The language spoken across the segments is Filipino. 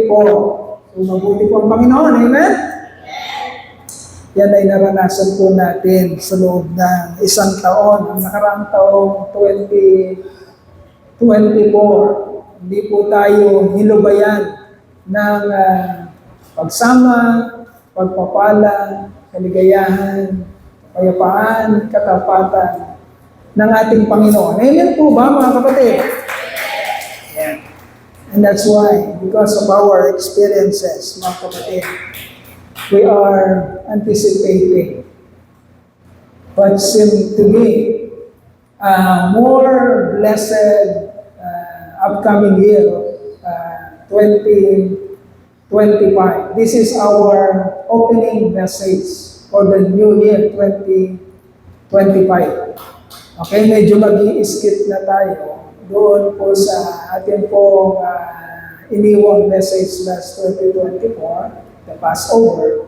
po. So, mabuti po ang Panginoon. Amen? Yan ay naranasan po natin sa loob ng isang taon. Ang nakaraang taong 2024, hindi po tayo nilubayan ng pagsama, pagpapala, kaligayahan, kapayapaan, katapatan ng ating Panginoon. Amen po ba, mga kapatid? Yeah. And that's why, because of our experiences, mga kapatid, we are anticipating what seemed to be a more blessed upcoming year, 2025. This is our opening message for the new year, 2025. Okay, medyo mag-i-skip na tayo doon po sa ating pong iniwang message last 2024, the Passover.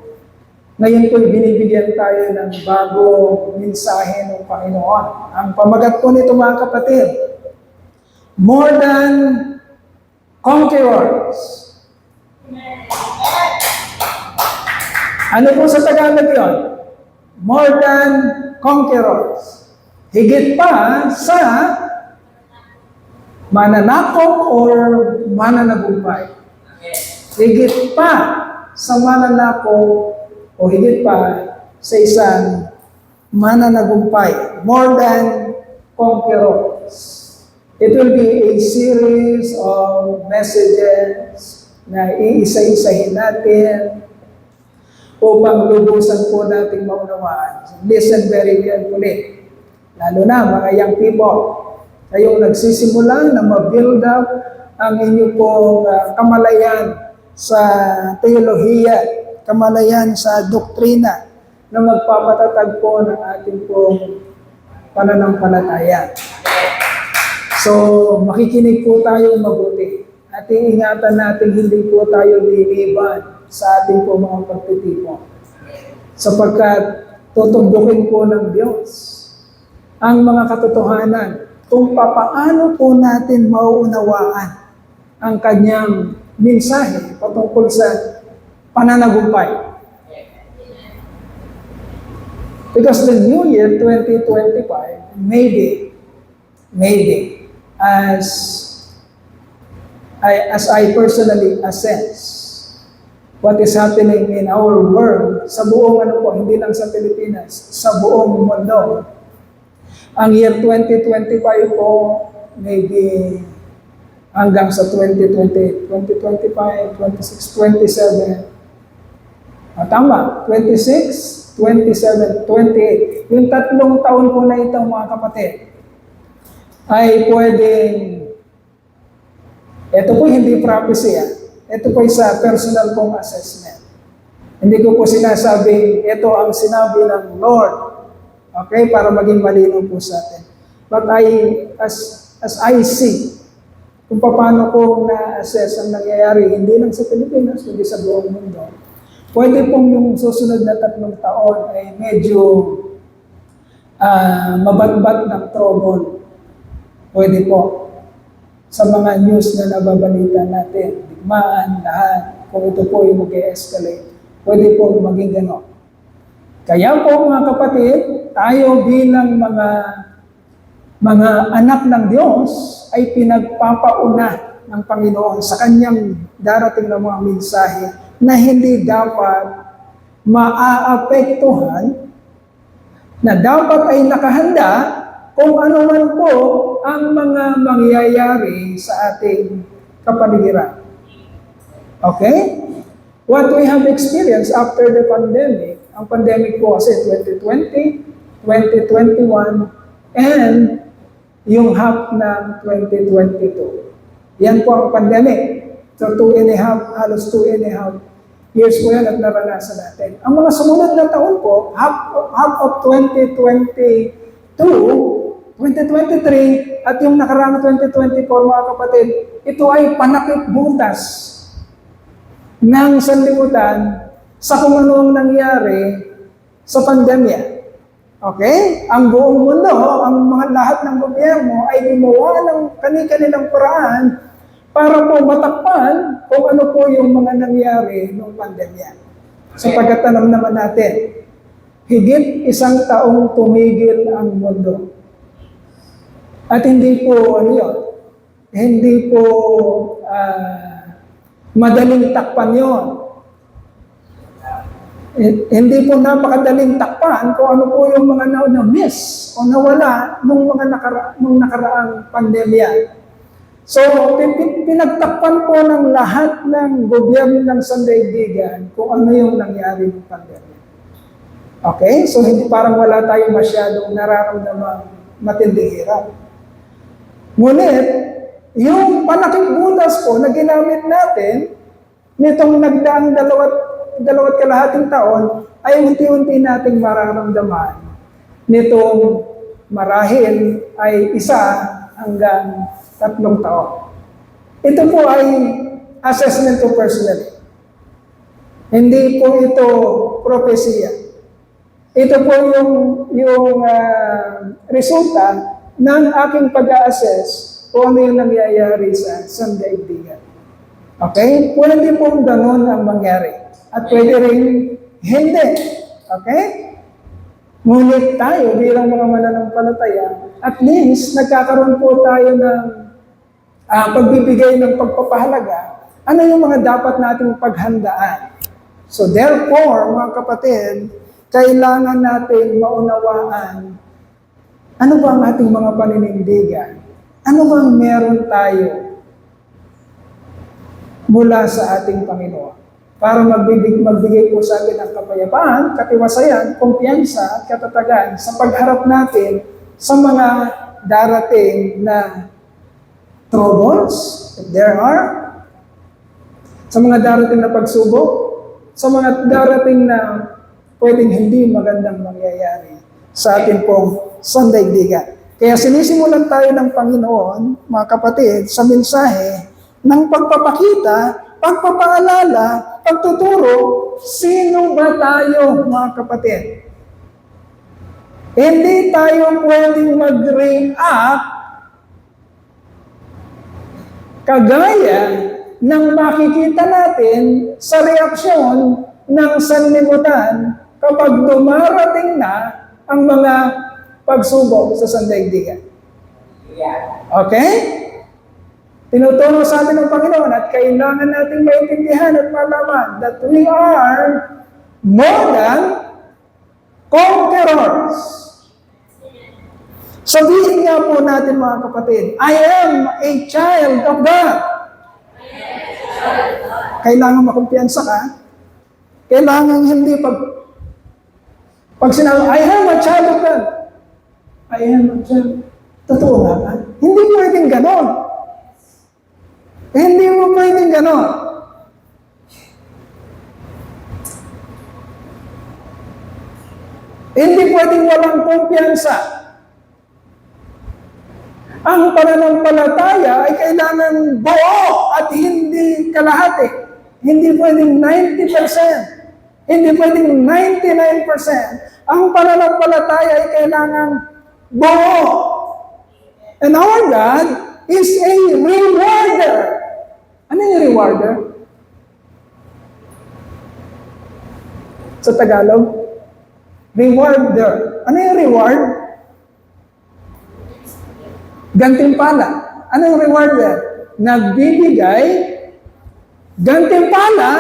Ngayon po, binibigyan tayo ng bagong mensahe ng Panginoon. Ang pamagat po nito, mga kapatid, more than conquerors. Ano po sa Tagalog yun? More than conquerors. Higit pa sa mananakop or mananagumpay. Higit pa sa mananakop o higit pa sa isang mananagumpay. More than conquerors. It will be a series of messages na iisa-isahin natin upang lubusan po nating maunawaan. Listen very carefully. Lalo na mga young people, kayong nagsisimula na ma-build up ang inyo pong kamalayan sa teolohiya, kamalayan sa doktrina na magpapatatag po ng ating pong pananampalataya. So, makikinig po tayo mabuti. At iingatan natin hindi po tayo liliban sa ating po mga pagtitipon. Sapagkat tutumbukin po ng Diyos ang mga katotohanan kung papaano po natin mauunawaan ang kanyang mensahe patungkol sa pananagumpay. Because the new year, 2025, maybe, as I personally assess what is happening in our world, sa buong hindi lang sa Pilipinas, sa buong mundo, ang year 2025 po, maybe hanggang sa 2020, 2025, 26, 27. Tama, 26, 27, 28. Yung 3 taon po na itong mga kapatid ay pwedeng, ito po hindi prophecy, ito po sa personal pong assessment. Hindi ko po sinasabing ito ang sinabi ng Lord. Okay, para maging malinaw po sa atin. But as I see, kung paano ko na-assess ang nangyayari, hindi lang sa Pilipinas, kundi sa buong mundo, pwede pong yung susunod na 3 taon ay medyo mabatbat ng trouble. Pwede po. Sa mga news na nababalita natin, digmaan, lahat, kung ito po yung mag-escalate, pwede po maging gano'n. Kaya po mga kapatid, tayo bilang mga anak ng Diyos ay pinagpapauna ng Panginoon sa kanyang darating na mga mensahe na hindi dapat maaapektuhan, na dapat ay nakahanda kung ano man po ang mga mangyayari sa ating kapaligiran. Okay? What we have experienced after the pandemic, ang pandemic po kasi 2020, 2021, and yung half ng 2022. Yan po ang pandemic. So halos 2.5 years po yan at naranasan natin. Ang mga sumunod na taon po, half of 2022, 2023, at yung nakaraang 2024, mga kapatid, ito ay panakip butas ng sanlibutan sa kung ano ang nangyari sa pandemya. Okay? Ang buong mundo, ang mga lahat ng gobyerno ay gumawa ng kani-kanilang paraan para po matakpan kung ano po yung mga nangyari nung pandemya. Sapagkat alam naman natin, higit 1 taong tumigil ang mundo. At hindi po, hindi po madaling takpan yun. Hindi po napakadaling takpan kung ano po yung mga na-miss o nawala nung nakaraang pandemya. So, pinagtakpan po ng lahat ng gobyerno ng sandaigdigan kung ano yung nangyari ng pandemya. Okay? So, hindi parang wala tayong masyadong nararamdamang matinding hirap. Ngunit, yung panakip-butas po na ginamit natin nitong nagdaang dalawat kalahating taon ay unti-unti nating mararamdaman nitong marahil ay 1 hanggang 3 taon. Ito po ay assessment ko personally. Hindi po ito propesya. Ito po yung resulta ng aking pag-a-assess kung ano yung nangyayari sa sandaigdigan. Okay? Pwede pong ganun ang mangyari. At pwede rin hindi. Okay? Ngunit tayo bilang mga mananampalataya, at least nagkakaroon po tayo ng pagbibigay ng pagpapahalaga. Ano yung mga dapat nating paghandaan? So therefore, mga kapatid, kailangan natin maunawaan ano ba ang ating mga paninindigan? Ano bang meron tayo mula sa ating Panginoon? Para magbigay po sa atin ng kapayapaan, katiwasayan, kumpiyansa at katatagan sa pagharap natin sa mga darating na troubles, if there are, sa mga darating na pagsubok, sa mga darating na pwedeng hindi magandang mangyayari sa atin pong sandaigdigan. Kaya sinisimulan tayo ng Panginoon, mga kapatid, sa mensahe ng pagpapakita, pagpapaalala, pagtuturo, sino ba tayo, mga kapatid? Hindi tayo pwedeng mag-react kagaya ng makikita natin sa reaksyon ng sanlibutan kapag dumarating na ang mga pagsubok sa sandaigdigan. Okay? Tinuturo sa atin ng Panginoon at kailangan natin maintindihan at malaman that we are more than conquerors. Sabihin nga po natin, mga kapatid, I am a child of God. Kailangan makumpiyansa ka. Kailangan hindi pag sinabi, I am a child of God. I am a child. Totoo nga ba? Hindi pwedeng ganon. Hindi mo pwedeng ganon. Hindi pwedeng walang kumpiyansa. Ang pananampalataya ay kailangan buo at hindi kalahati. Hindi pwedeng 90%. Hindi pwedeng 99%. Ang pananampalataya ay kailangan buo. And our God is a rewarder. Ano yung rewarder? Sa Tagalog? Rewarder. Ano yung reward? Gantimpala. Ano yung rewarder? Nagbibigay gantimpala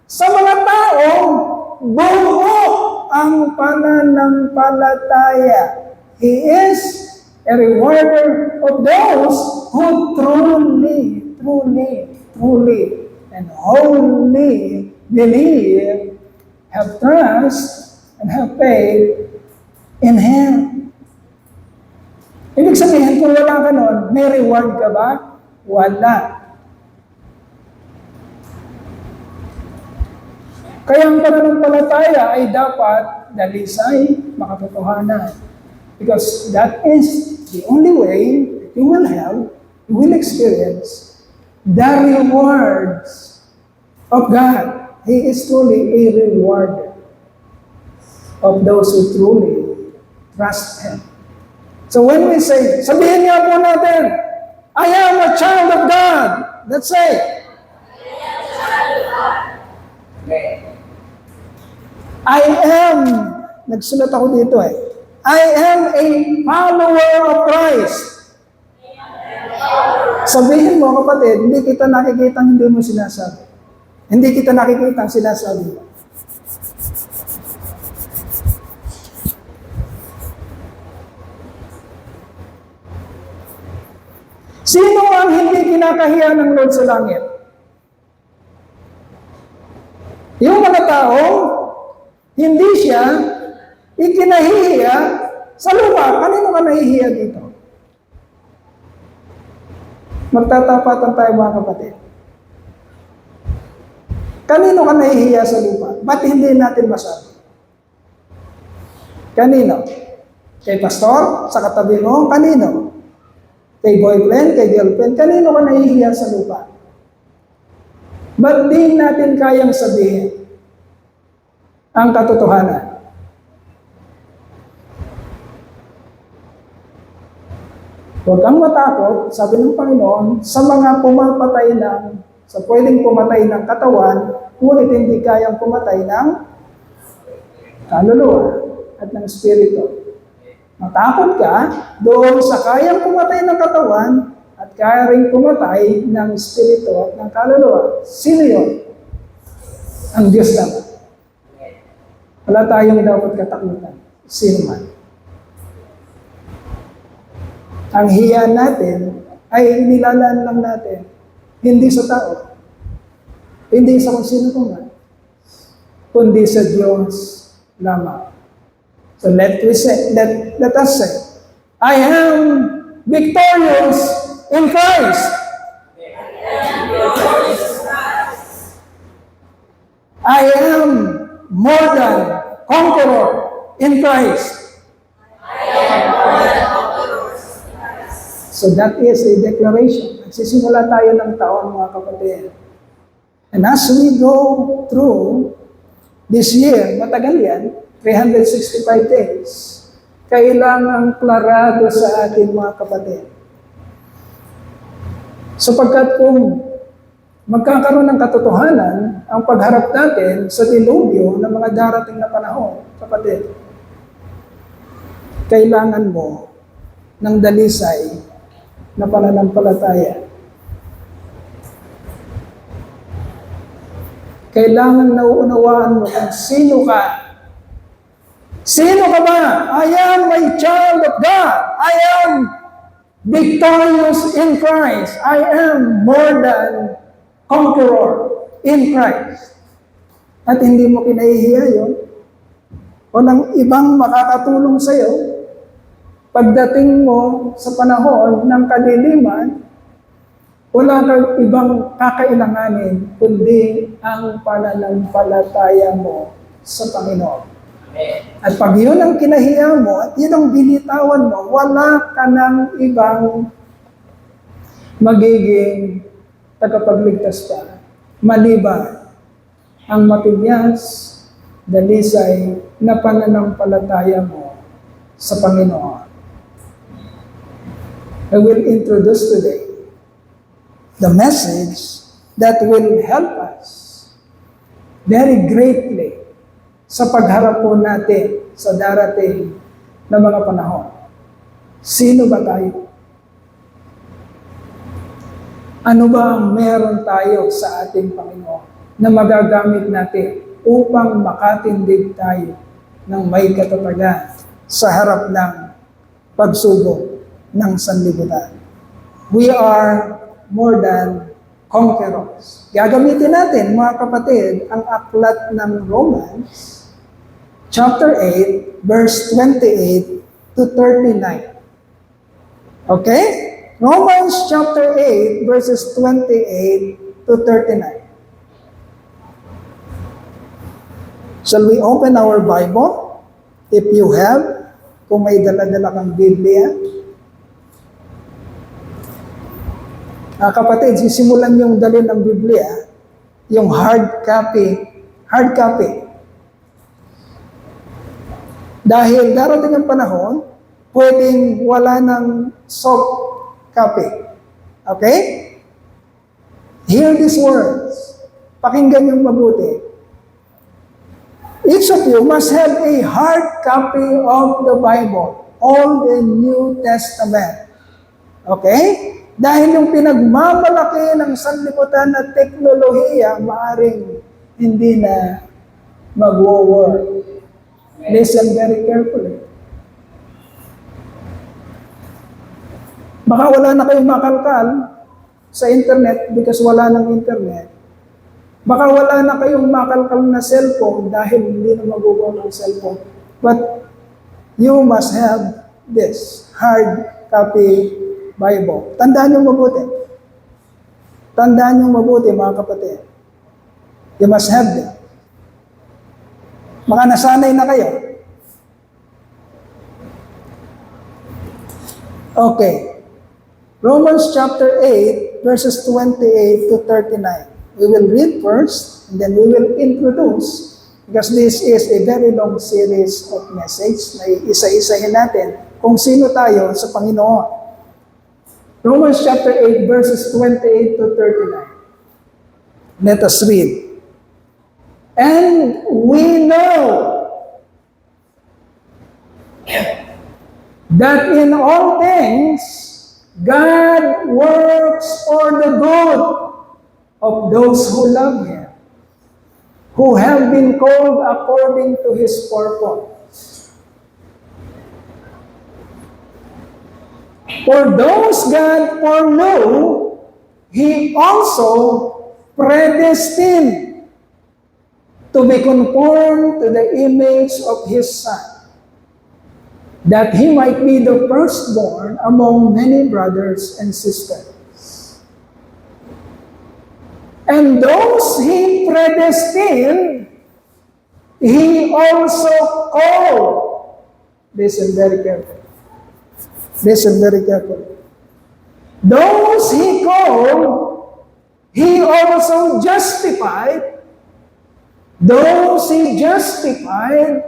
sa mga taong buo ang pananampalataya. He is a rewarder of those who truly, and wholly believe, have trust, and have faith in Him. Ibig sabihin, kung wala ka nun, may reward ka ba? Wala. Kaya ang pananampalataya ay dapat dalisay, makatotohanan. Because that is the only way that you will have, you will experience the rewards of God. He is truly a rewarder of those who truly trust Him. So when we say, sabihin niya po natin, I am a child of God. Let's say, I am, nagsulat ako dito I am a follower of Christ. Sabihin mo, kapatid, hindi kita nakikita hindi mo sinasabi. Hindi kita nakikita ang sinasabi mo. Sino ang hindi kinakahiya ng Lord sa langit? Yung mga tao, hindi siya ikinahihiya sa lupa. Kanino ka nahihiya dito? Magtatapatan tayo mga kapatid. Kanino ka nahihiya sa lupa? Ba't hindi natin masabi? Kanino? Kay pastor? Sa katabi mo? Kanino? Kay boyfriend? Kay girlfriend? Kanino ka nahihiya sa lupa? Ba't di natin kayang sabihin ang katotohanan? Huwag kang matakot, sabi ng Panginoon, sa mga pumapatay sa pwedeng pumatay ng katawan, ngunit hindi kayang pumatay ng kaluluwa at ng espiritu. Matakot ka doon sa kayang pumatay ng katawan at kaya rin pumatay ng espiritu at ng kaluluwa. Sino yun? Ang Diyos naman. Wala tayong dapat katakutan. Sino man. Ang hiya natin ay nilalaan lang natin, hindi sa tao, hindi sa kung sino man, kundi sa Diyos lamang. So let us say, I am victorious in Christ. I am more than conqueror in Christ. So that is a declaration. Nagsisimula tayo ng taon, mga kapatid. And as we go through this year, matagal yan, 365 days, kailangang klarado sa atin, mga kapatid. Sapagkat kung magkakaroon ng katotohanan ang pagharap natin sa dilubyo ng mga darating na panahon, kapatid, kailangan mo ng dalisay na pananampalataya. Kailangan nauunawaan mo kung sino ka. Sino ka ba? I am a child of God. I am victorious in Christ. I am more than conqueror in Christ. At hindi mo kinahihiya yun. Walang ibang makakatulong sa iyo. Pagdating mo sa panahon ng kadiliman, wala kang ibang kakailanganin, kundi ang pananampalataya mo sa Panginoon. At pag yun ang kinahiya mo, at yun ang binitawan mo, wala ka ng ibang magiging tagapagligtas pa. Maliban ang matigyas, dalisay na pananampalataya mo sa Panginoon. I will introduce today the message that will help us very greatly sa pagharap po natin sa darating na mga panahon. Sino ba tayo? Ano ba ang meron tayo sa ating Panginoon na magagamit natin upang makatindig tayo ng may katatagan sa harap ng pagsubok ng sanlibutan? We are more than conquerors. Gagamitin natin, mga kapatid, ang aklat ng Romans, chapter 8, verse 28 to 39. Okay? Romans chapter 8, verses 28 to 39. Shall we open our Bible? If you have, kung may dala-dala kang Biblia. Kapatid, sisimulan yung dalhin ng Biblia, yung hard copy. Hard copy. Dahil darating ang panahon, pwedeng wala ng soft copy. Okay? Hear these words. Pakinggan yung mabuti. Each of you must have a hard copy of the Bible, Old and New Testament. Okay? Dahil yung pinagmamalaki ng sanlibutan na teknolohiya, maaring hindi na mag-work. Listen very carefully. Baka wala na kayong makalkal sa internet because wala ng internet. Baka wala na kayong makalkal na cellphone dahil hindi na mag-work ang cellphone. But you must have this hard copy Bible. Tandaan niyo mabuti. Tandaan niyo mabuti, mga kapatid. You must have them. Baka nasanay na kayo. Okay. Romans chapter 8, verses 28 to 39. We will read first, and then we will introduce, because this is a very long series of message na isa-isahin natin kung sino tayo sa Panginoon. Romans chapter 8, verses 28 to 39. Let us read. And we know that in all things, God works for the good of those who love Him, who have been called according to His purpose. For those God foreknew, He also predestined to be conformed to the image of His Son, that He might be the firstborn among many brothers and sisters. And those He predestined, He also called. Listen very carefully. Listen very carefully. Those He called, He also justified. Those He justified,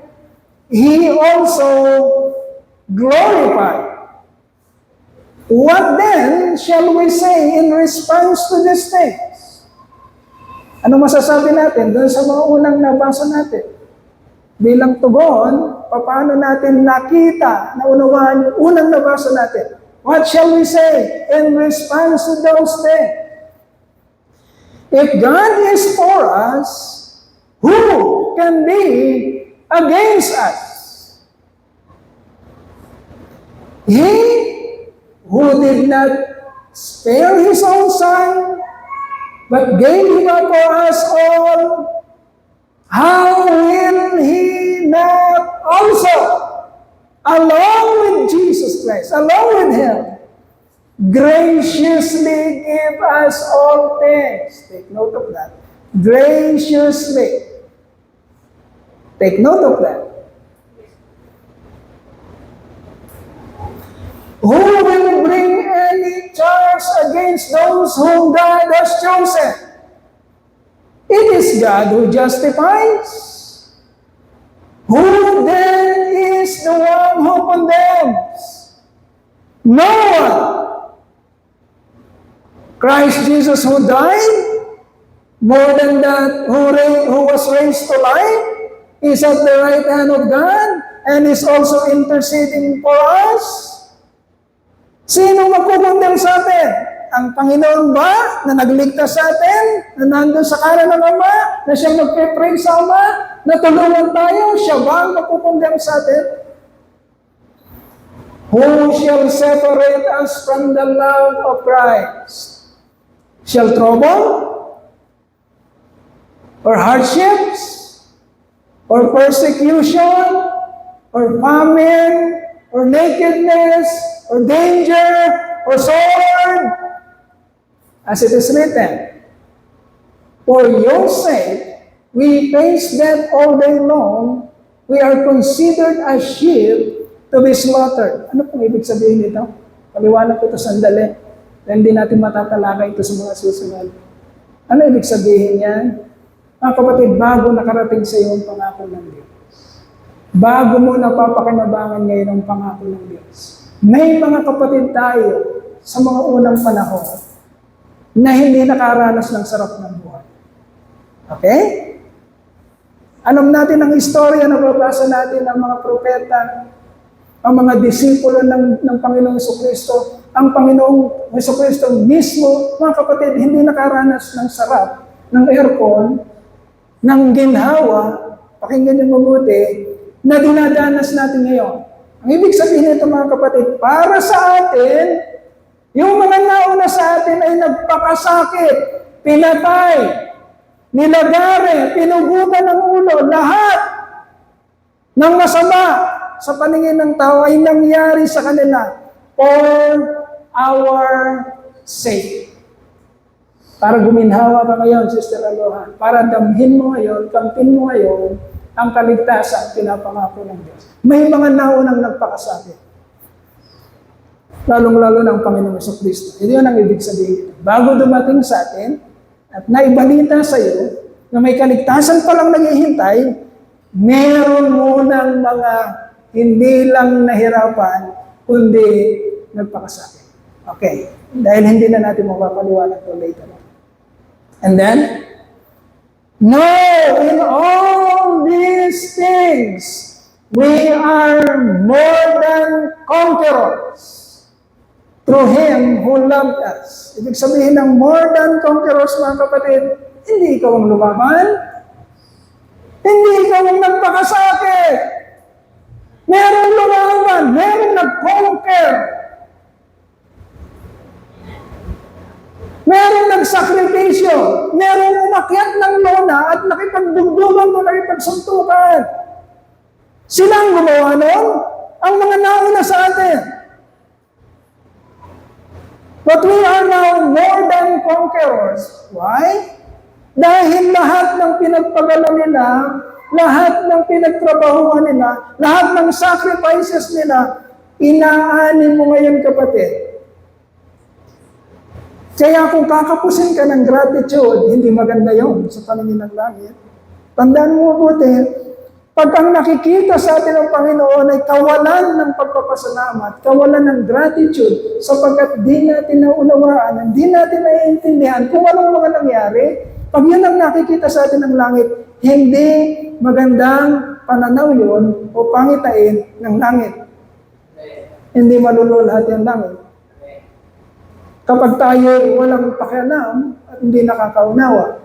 He also glorified. What then shall we say in response to these things? Ano masasabi natin doon sa mga unang nabasa natin? Bilang tugon, paano natin nakita, naunawaan yung unang nabasa natin? What shall we say in response to those things? If God is for us, who can be against us? He who did not spare His own Son, but gave Him up for us all, how will He not also, along with Jesus Christ, along with Him, graciously give us all things? Take note of that. Graciously. Take note of that. Who will bring any charge against those whom God has chosen? It is God who justifies. Who then is the one who condemns? No one. Christ Jesus who died, more than that, who was raised to life, is at the right hand of God and is also interceding for us. Sino magkukondem sa atin? Ang Panginoon ba na nagligtas sa atin, na nandun sa kanan ng Ama, na siya magpe-pray sa Ama, na tulungan tayo, siya ba ang magkukondem sa atin? Who shall separate us from the love of Christ? Shall trouble? Or hardships? Or persecution? Or famine? Or nakedness? Or danger? Or sword? As it is written, for your sake, we face death all day long. We are considered as sheep to be slaughtered. Ano pong ibig sabihin nito? Paliwanag ko ito sandali. Hindi natin matatalakay ito sa mga susunod. Ano ibig sabihin yan? Mga kapatid, bago nakarating sa iyo ang pangako ng Diyos. Bago mo napapakinabangan ngayon ang pangako ng Diyos. May mga kapatid tayo sa mga unang panahon na hindi nakaranas ng sarap ng buhay. Okay? Alam natin ang istorya, nababasa natin ang mga propeta, ang mga disipulo ng Panginoong Jesucristo, ang Panginoong Jesucristo mismo, mga kapatid, hindi nakaranas ng sarap, ng aircon, ng ginhawa, pakinggan niyo mabuti, na dinadanas natin ngayon. Ang ibig sabihin nito mga kapatid, para sa atin, yung mga nauna sa atin ay nagpakasakit, pinatay, nilagare, pinugutan ng ulo, lahat ng masama sa paningin ng tao ay nangyari sa kanila for our sake. Para guminhawa ka ngayon, Sister Aloha, para damhin mo ngayon, kamtin mo ngayon, ang kaligtasan, pinapangako ng Diyos. May mga naunang nagpakasakit. Lalong-lalo ng Panginoong Jesucristo. Ito yun ang ibig sabihin. Bago dumating sa atin, at naibalita sa iyo, na may kaligtasan pa lang naghihintay, meron munang mga hindi lang nahirapan, kundi nagpakasakit. Okay. Dahil hindi na natin mapapaliwanag ito later on. And then, no, in all these things, we are more than conquerors through Him who loved us. Ibig sabihin ng more than conquerors, mga kapatid, hindi ikaw ang lumaban, hindi ikaw ang nagpakasakit. Merong lumaban, merong nag-conquer. Merong nagsakripisyo, merong umakyat ng lona at nakipagdugdugan o nakipagsuntukan. Sila ang gumawa nun, ang mga nauna sa atin. But we are now more than conquerors. Why? Dahil lahat ng pinagpagalan nila, lahat ng pinagtrabahuan nila, lahat ng sacrifices nila, inaanin mo ngayon, kapatid. Kaya kung kakapusin ka ng gratitude, hindi maganda yon sa paningin ng langit. Tandaan mo mabuti, pag ang nakikita sa atin ng Panginoon ay kawalan ng pagpapasalamat, kawalan ng gratitude, sapagkat di natin naunawaan, di natin naiintindihan kung anong mga nangyari, pag yun ang nakikita sa atin ng langit, hindi magandang pananaw yun o pangitain ng langit. Hindi malululhat yung langit. Kapag tayo walang pakialam at hindi nakakaunawa.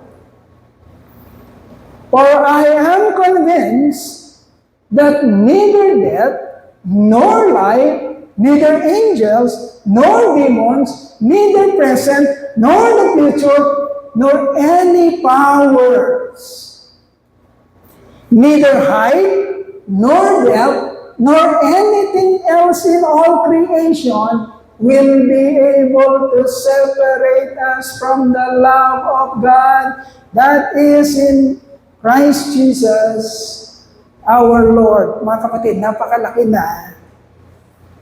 For I am convinced that neither death, nor life, neither angels, nor demons, neither present, nor the future, nor any powers, neither height, nor depth, nor anything else in all creation will be able to separate us from the love of God that is in Christ Jesus, our Lord. Mga kapatid, napakalaki na.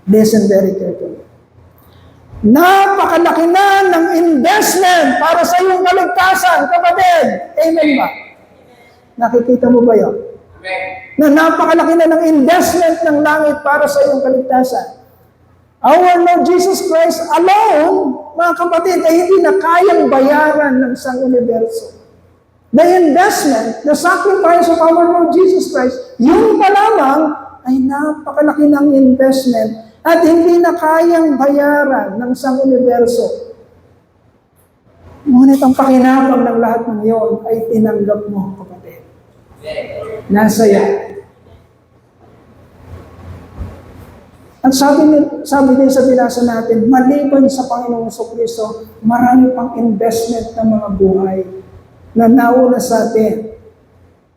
Listen very carefully. Napakalaki na ng investment para sa iyong kaligtasan, kapatid. Amen ba? Nakikita mo ba yun? Amen. Na napakalaki na ng investment ng langit para sa iyong kaligtasan. Our Lord Jesus Christ alone, mga kapatid, ay hindi na kayang bayaran ng isang universo. The investment, the sacrifice of our Lord Jesus Christ, yung pa lamang ay napakalaki ng investment at hindi na kayang bayaran ng isang universo. Ngunit ang pakinabang ng lahat ng iyon ay tinanggap mo, kapatid. Nasa yan. At sabi din sa binasa natin, maliban sa Panginoong Jesucristo, marami pang investment ng mga buhay na nauna sa atin,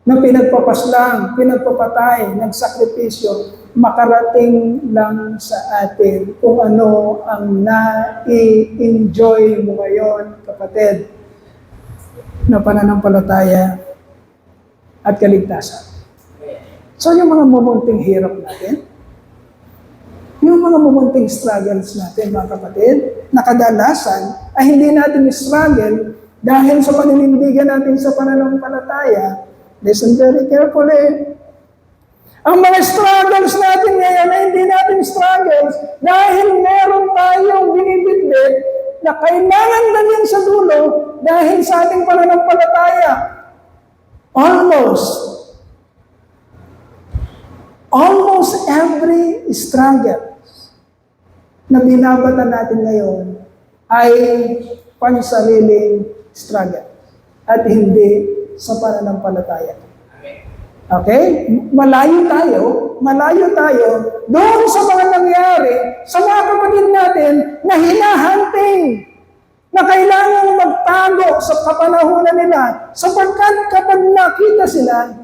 na pinagpapaslang, pinagpapatay, nagsakripisyo, makarating lang sa atin kung ano ang na-enjoy mo ngayon, kapatid, na pananampalataya at kaligtasan. So yung mga mumunting hirap natin, yung mga mumunting struggles natin, mga kapatid, na kadalasan ay hindi natin struggle dahil sa paninindigan natin sa pananampalataya. Listen very carefully. Ang mga struggles natin ngayon ay hindi natin struggles dahil meron tayong binibitbit na kailangan dalhin sa dulo dahil sa ating pananampalataya. Almost every struggle na binabatan natin ngayon ay pansariling struggle at hindi sa pananampalataya. Okay? Malayo tayo doon sa mga nangyari sa mga kapatid natin na hinahunting, na kailangan magtago sa kapanahunan nila sapagkat kapag nakita sila,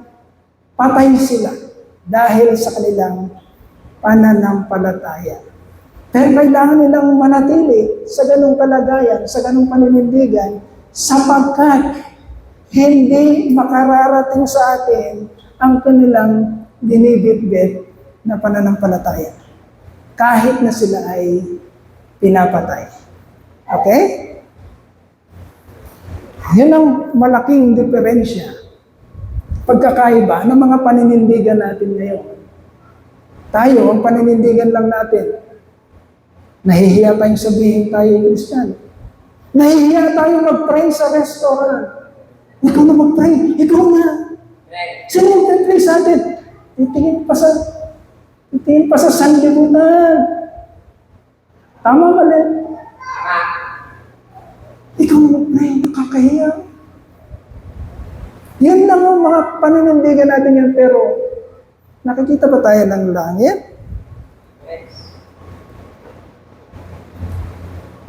patay sila dahil sa kanilang pananampalataya. Pero kailangan nilang manatili sa ganung kalagayan, sa ganung paninindigan, sapagkat hindi makararating sa atin ang kanilang dinibitbit na pananampalataya. Kahit na sila ay pinapatay. Okay? Yun ang malaking diferensya, pagkakaiba ng mga paninindigan natin ngayon. Tayo, ang paninindigan lang natin, nahihiya tayong sabihin tayo Kristiyano. Nahihiya tayong mag-pray sa restaurant. Ikaw na mag-pray. Ikaw na. Sino mag-pray sa atin? Titingin pa sa sanlibutan. Tama ba rin? Ikaw na mag-pray. Nakakahiya. Yan lang ang mga paninindigan natin yan. Pero nakikita ba tayo ng langit?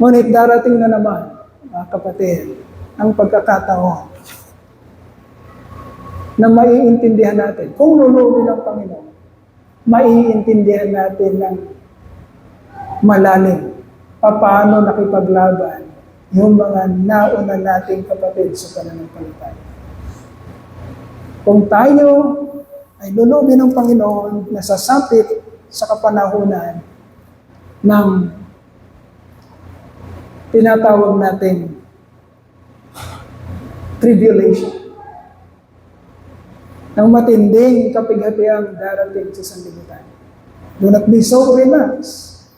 Ngunit darating na naman, mga kapatid, ang pagkakataon na maiintindihan natin, kung luluwi ng Panginoon, maiintindihan natin ng malalim paano nakipaglaban yung mga nauna nating kapatid sa pananampalataya. Kung tayo ay luluwi ng Panginoon, nasasapit sa kapanahunan ng tinatawag nating tribulation, ng matinding kapighatiang darating sa sanlibutan. Do not be so relaxed.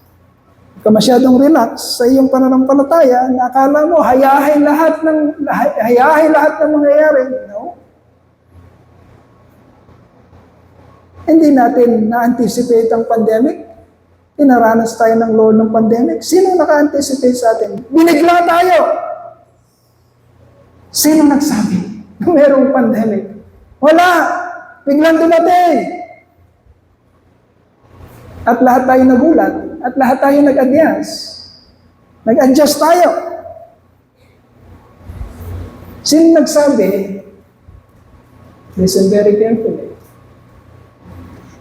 Huwag ka masyadong relax sa iyong pananampalataya na akala mo hayahay lahat ng mangyayari. No? Hindi natin na-anticipate ang pandemic. Tinaranas tayo ng Lord ng pandemic. Sino naka-anticipate sa atin? Binigla tayo! Sino nagsabi na mayroong pandemic? Wala! Biglang dumating! At lahat tayo nagulat. At lahat tayo nag-adjust. Nag-adjust tayo. Sino nagsabi? Listen very carefully.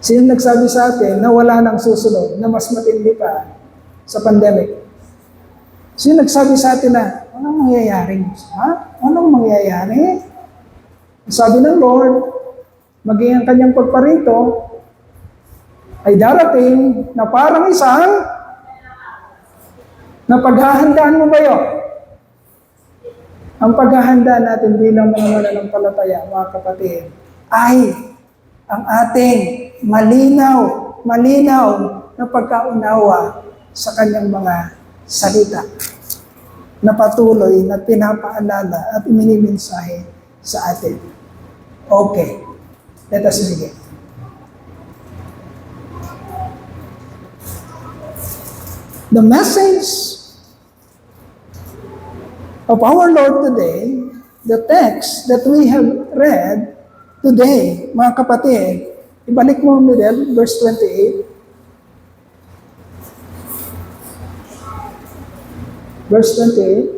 Sino nagsabi sa atin na wala nang susunod, na mas matindi pa sa pandemic? Sino nagsabi sa atin na, anong mangyayari? Ha? Anong mangyayari? Sabi ng Lord, maging ang kanyang pagparito ay darating na parang isang na paghahandaan mo ba yun? Ang paghahanda natin bilang mga mananampalataya, mga kapatid, ay ang ating malinaw na pagkaunawa sa kanyang mga salita na patuloy na pinapaalala at iminimensahe sa atin. Okay, let us begin. The message of our Lord today, the text that we have read today, mga kapatid, ibalik mo Miguel, verse 28. Verse 28.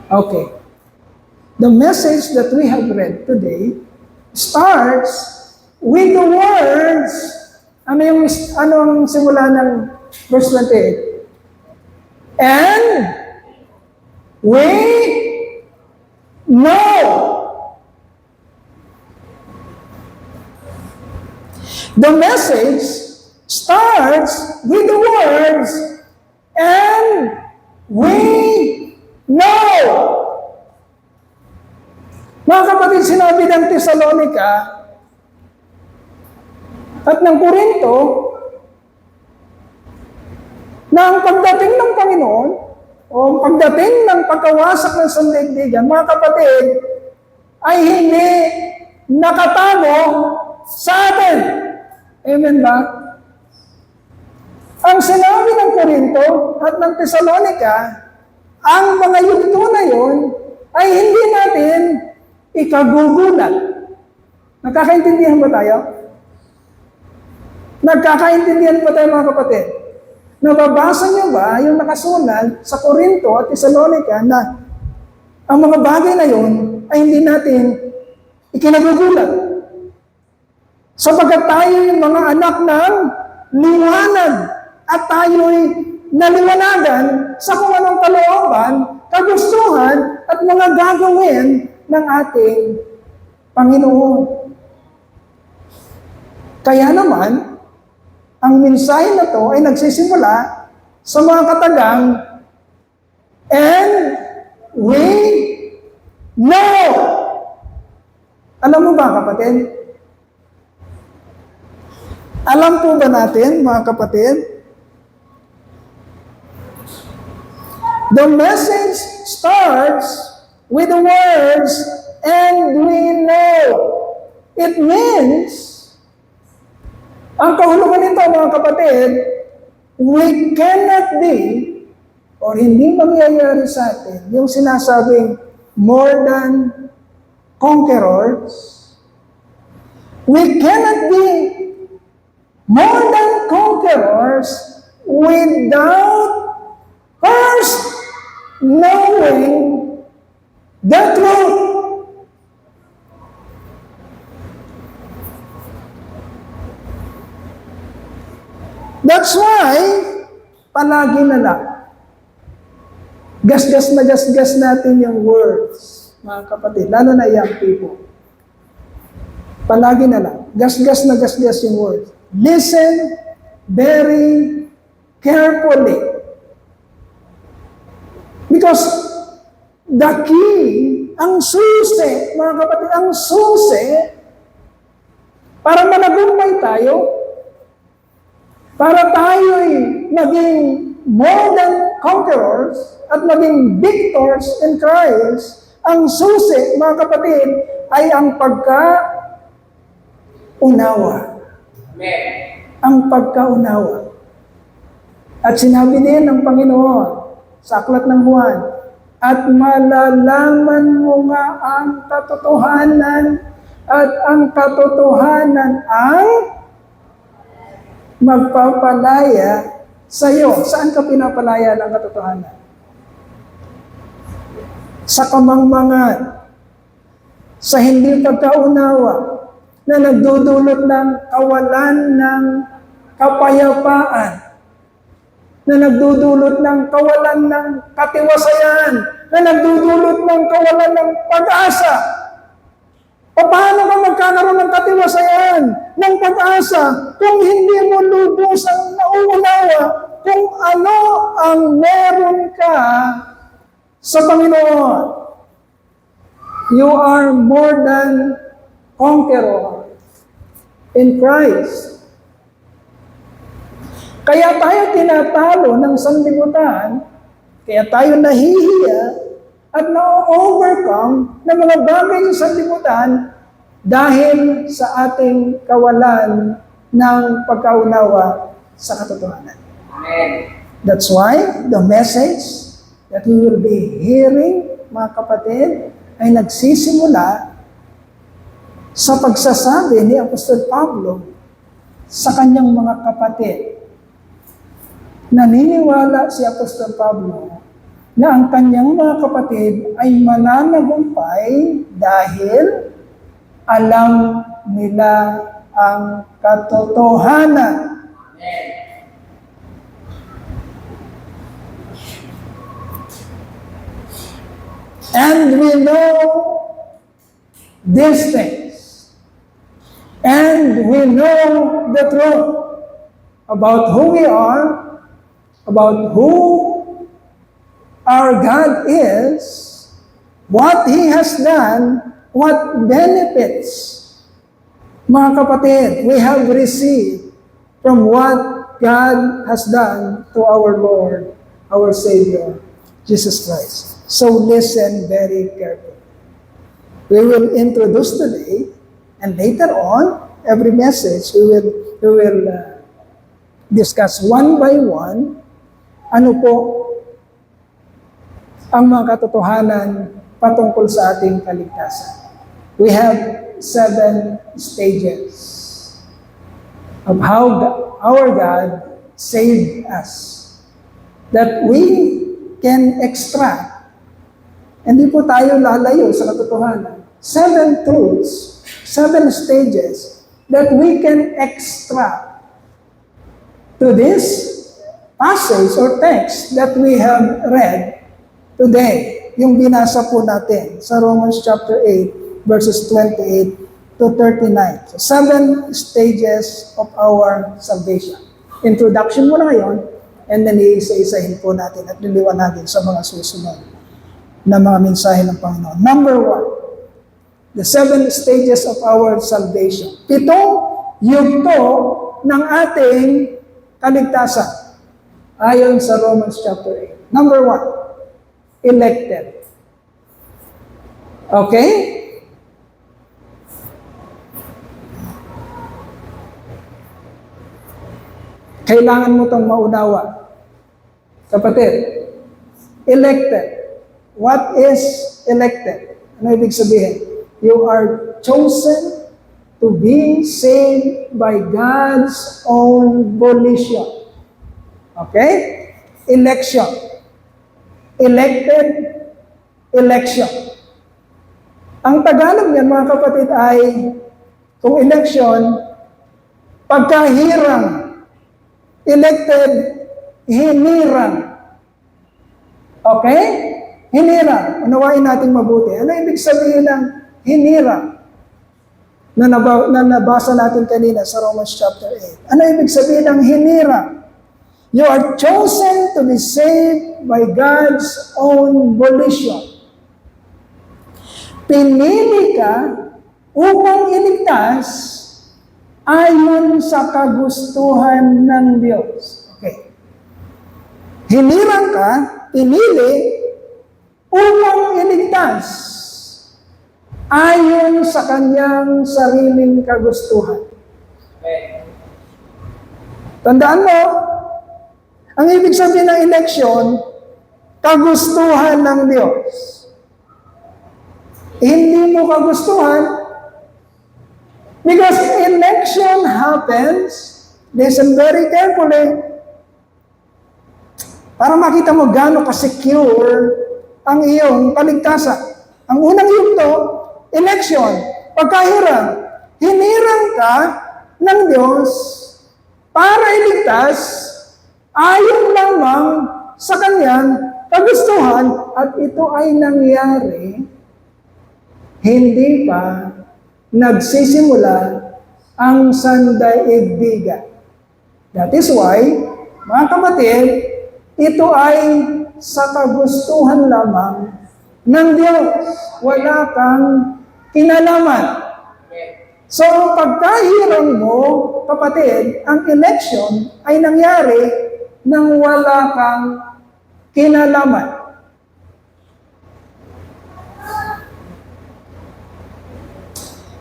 Okay. The message that we have read today starts with the words. Anong simula ng verse 28? And we know. The message starts with the words, and we know. Mga kapatid, sinabi ng Tesalonica at ng Korinto na ang pagdating ng Panginoon o pagdating ng pagkawasak ng sandaigdigan, mga kapatid, ay hindi nakatago sa atin. Amen ba? Ang sinabi ng Korinto at ng Tesalonica, ang mga yugto na yun ay hindi natin ikagugulat. Nagkakaintindihan ba tayo? Nagkakaintindihan ba tayo, mga kapatid? Nababasa niyo ba yung nakasulat sa Korinto at Tesalonica na ang mga bagay na yun ay hindi natin ikinagugulat? Sapagkat tayo yung mga anak ng liwanag at tayo'y naliwanagan sa kung anong kalooban, kagustuhan at mga gagawin ng ating Panginoon. Kaya naman, ang mensahe na to ay nagsisimula sa mga katagang, and we know. Alam mo ba, kapatid? Alam po ba natin, mga kapatid? The message starts with the words, and we know. It means, ang kahulugan nito, mga kapatid, we cannot be, or hindi mangyayari sa atin, yung sinasabing more than conquerors. We cannot be more than conquerors without first knowing the truth. That's why, palagi na lang, gasgas natin yung words, mga kapatid, lalo na young people. Palagi na lang, gasgas yung words. Listen very carefully. Because the key, ang susi, mga kapatid, ang susi, para managumpay tayo, para tayo'y maging more than conquerors at maging victors in Christ, ang susi, mga kapatid, ay ang pagkaunawa. Amen. Ang pagkaunawa. At sinabi din ng Panginoon sa aklat ng Juan, at malalaman mo nga ang katotohanan, at ang katotohanan ang magpapalaya sa iyo. Saan ka pinapalaya ng katotohanan? Sa kamangmangan, sa hindi pagkaunawa, na nagdudulot ng kawalan ng kapayapaan, na nagdudulot ng kawalan ng katiwasayan, na nagdudulot ng kawalan ng pag-asa. Paano ka magkakaroon ng katiwasayan, ng pag-asa, kung hindi mo lubusang nauunawa kung ano ang meron ka sa Panginoon? You are more than conqueror in Christ. Kaya tayo tinatalo ng sanlibutan, kaya tayo nahihiya at na-overcome ng mga bagay sa sanlibutan dahil sa ating kawalan ng pagkaunawa sa katotohanan. Amen. That's why the message that we will be hearing, mga kapatid, ay nagsisimula sa pagsasabi ni Apostol Pablo sa kanyang mga kapatid. Naniniwala si Apostol Pablo na ang kanyang mga kapatid ay mananagumpay dahil alam nila ang katotohanan. And we know these things. And we know the truth about who we are, about who our God is, what He has done, what benefits, mga kapatid, we have received from what God has done to our Lord, our Savior, Jesus Christ. So listen very carefully. We will introduce today, and later on, every message, we will discuss one by one, ano po ang mga katotohanan patungkol sa ating kaligtasan. We have 7 stages of how our God saved us that we can extract. Hindi po tayo lalayo sa katotohanan. 7 truths, 7 stages that we can extract to this passage or text that we have read today. Yung binasa po natin sa Romans chapter 8, verses 28 to 39. So, 7 stages of our salvation. Introduction muna ngayon, and then iisa-isahin po natin at liliwanagin sa mga susunod na mga mensahe ng Panginoon. Number 1, the 7 stages of our salvation. 7 yugto ng ating kaligtasan ayon sa Romans chapter 8. Number 1, elected. Okay? Kailangan mo itong maunawa. Kapatid, elected. What is elected? Ano ibig sabihin? You are chosen to be saved by God's own volition. Okay? Election. Elected, election. Ang Tagalog niyan, mga kapatid, ay kung election, pagkahirang. Elected, hinirang. Okay? Hinirang. Unawain natin mabuti. Ano ibig sabihin ng hinirang? Na nabasa natin kanina sa Romans chapter 8. Ano ibig sabihin ng hinirang? You are chosen to be saved by God's own volition. Pinili ka upang iligtas ayon sa kagustuhan ng Diyos. Okay. Hinirang ka, pinili upang iligtas ayon sa kanyang sariling kagustuhan. Okay. Tandaan mo, ang ibig sabihin ng eleksyon, kagustuhan ng Diyos. Hindi mo kagustuhan, because election happens, listen very carefully, para makita mo gaano ka-secure ang iyong kaligtasan. Ang unang yugto, election, pagkahirang. Hinirang ka ng Diyos para iligtas ayon lamang sa kanyang kagustuhan, at ito ay nangyari hindi pa nagsisimula ang sandaigdigan. That is why, mga kapatid, ito ay sa kagustuhan lamang ng Diyos. Wala kang kinalaman. So, pagkahirang mo, kapatid, ang election ay nangyari nang wala kang kinalaman.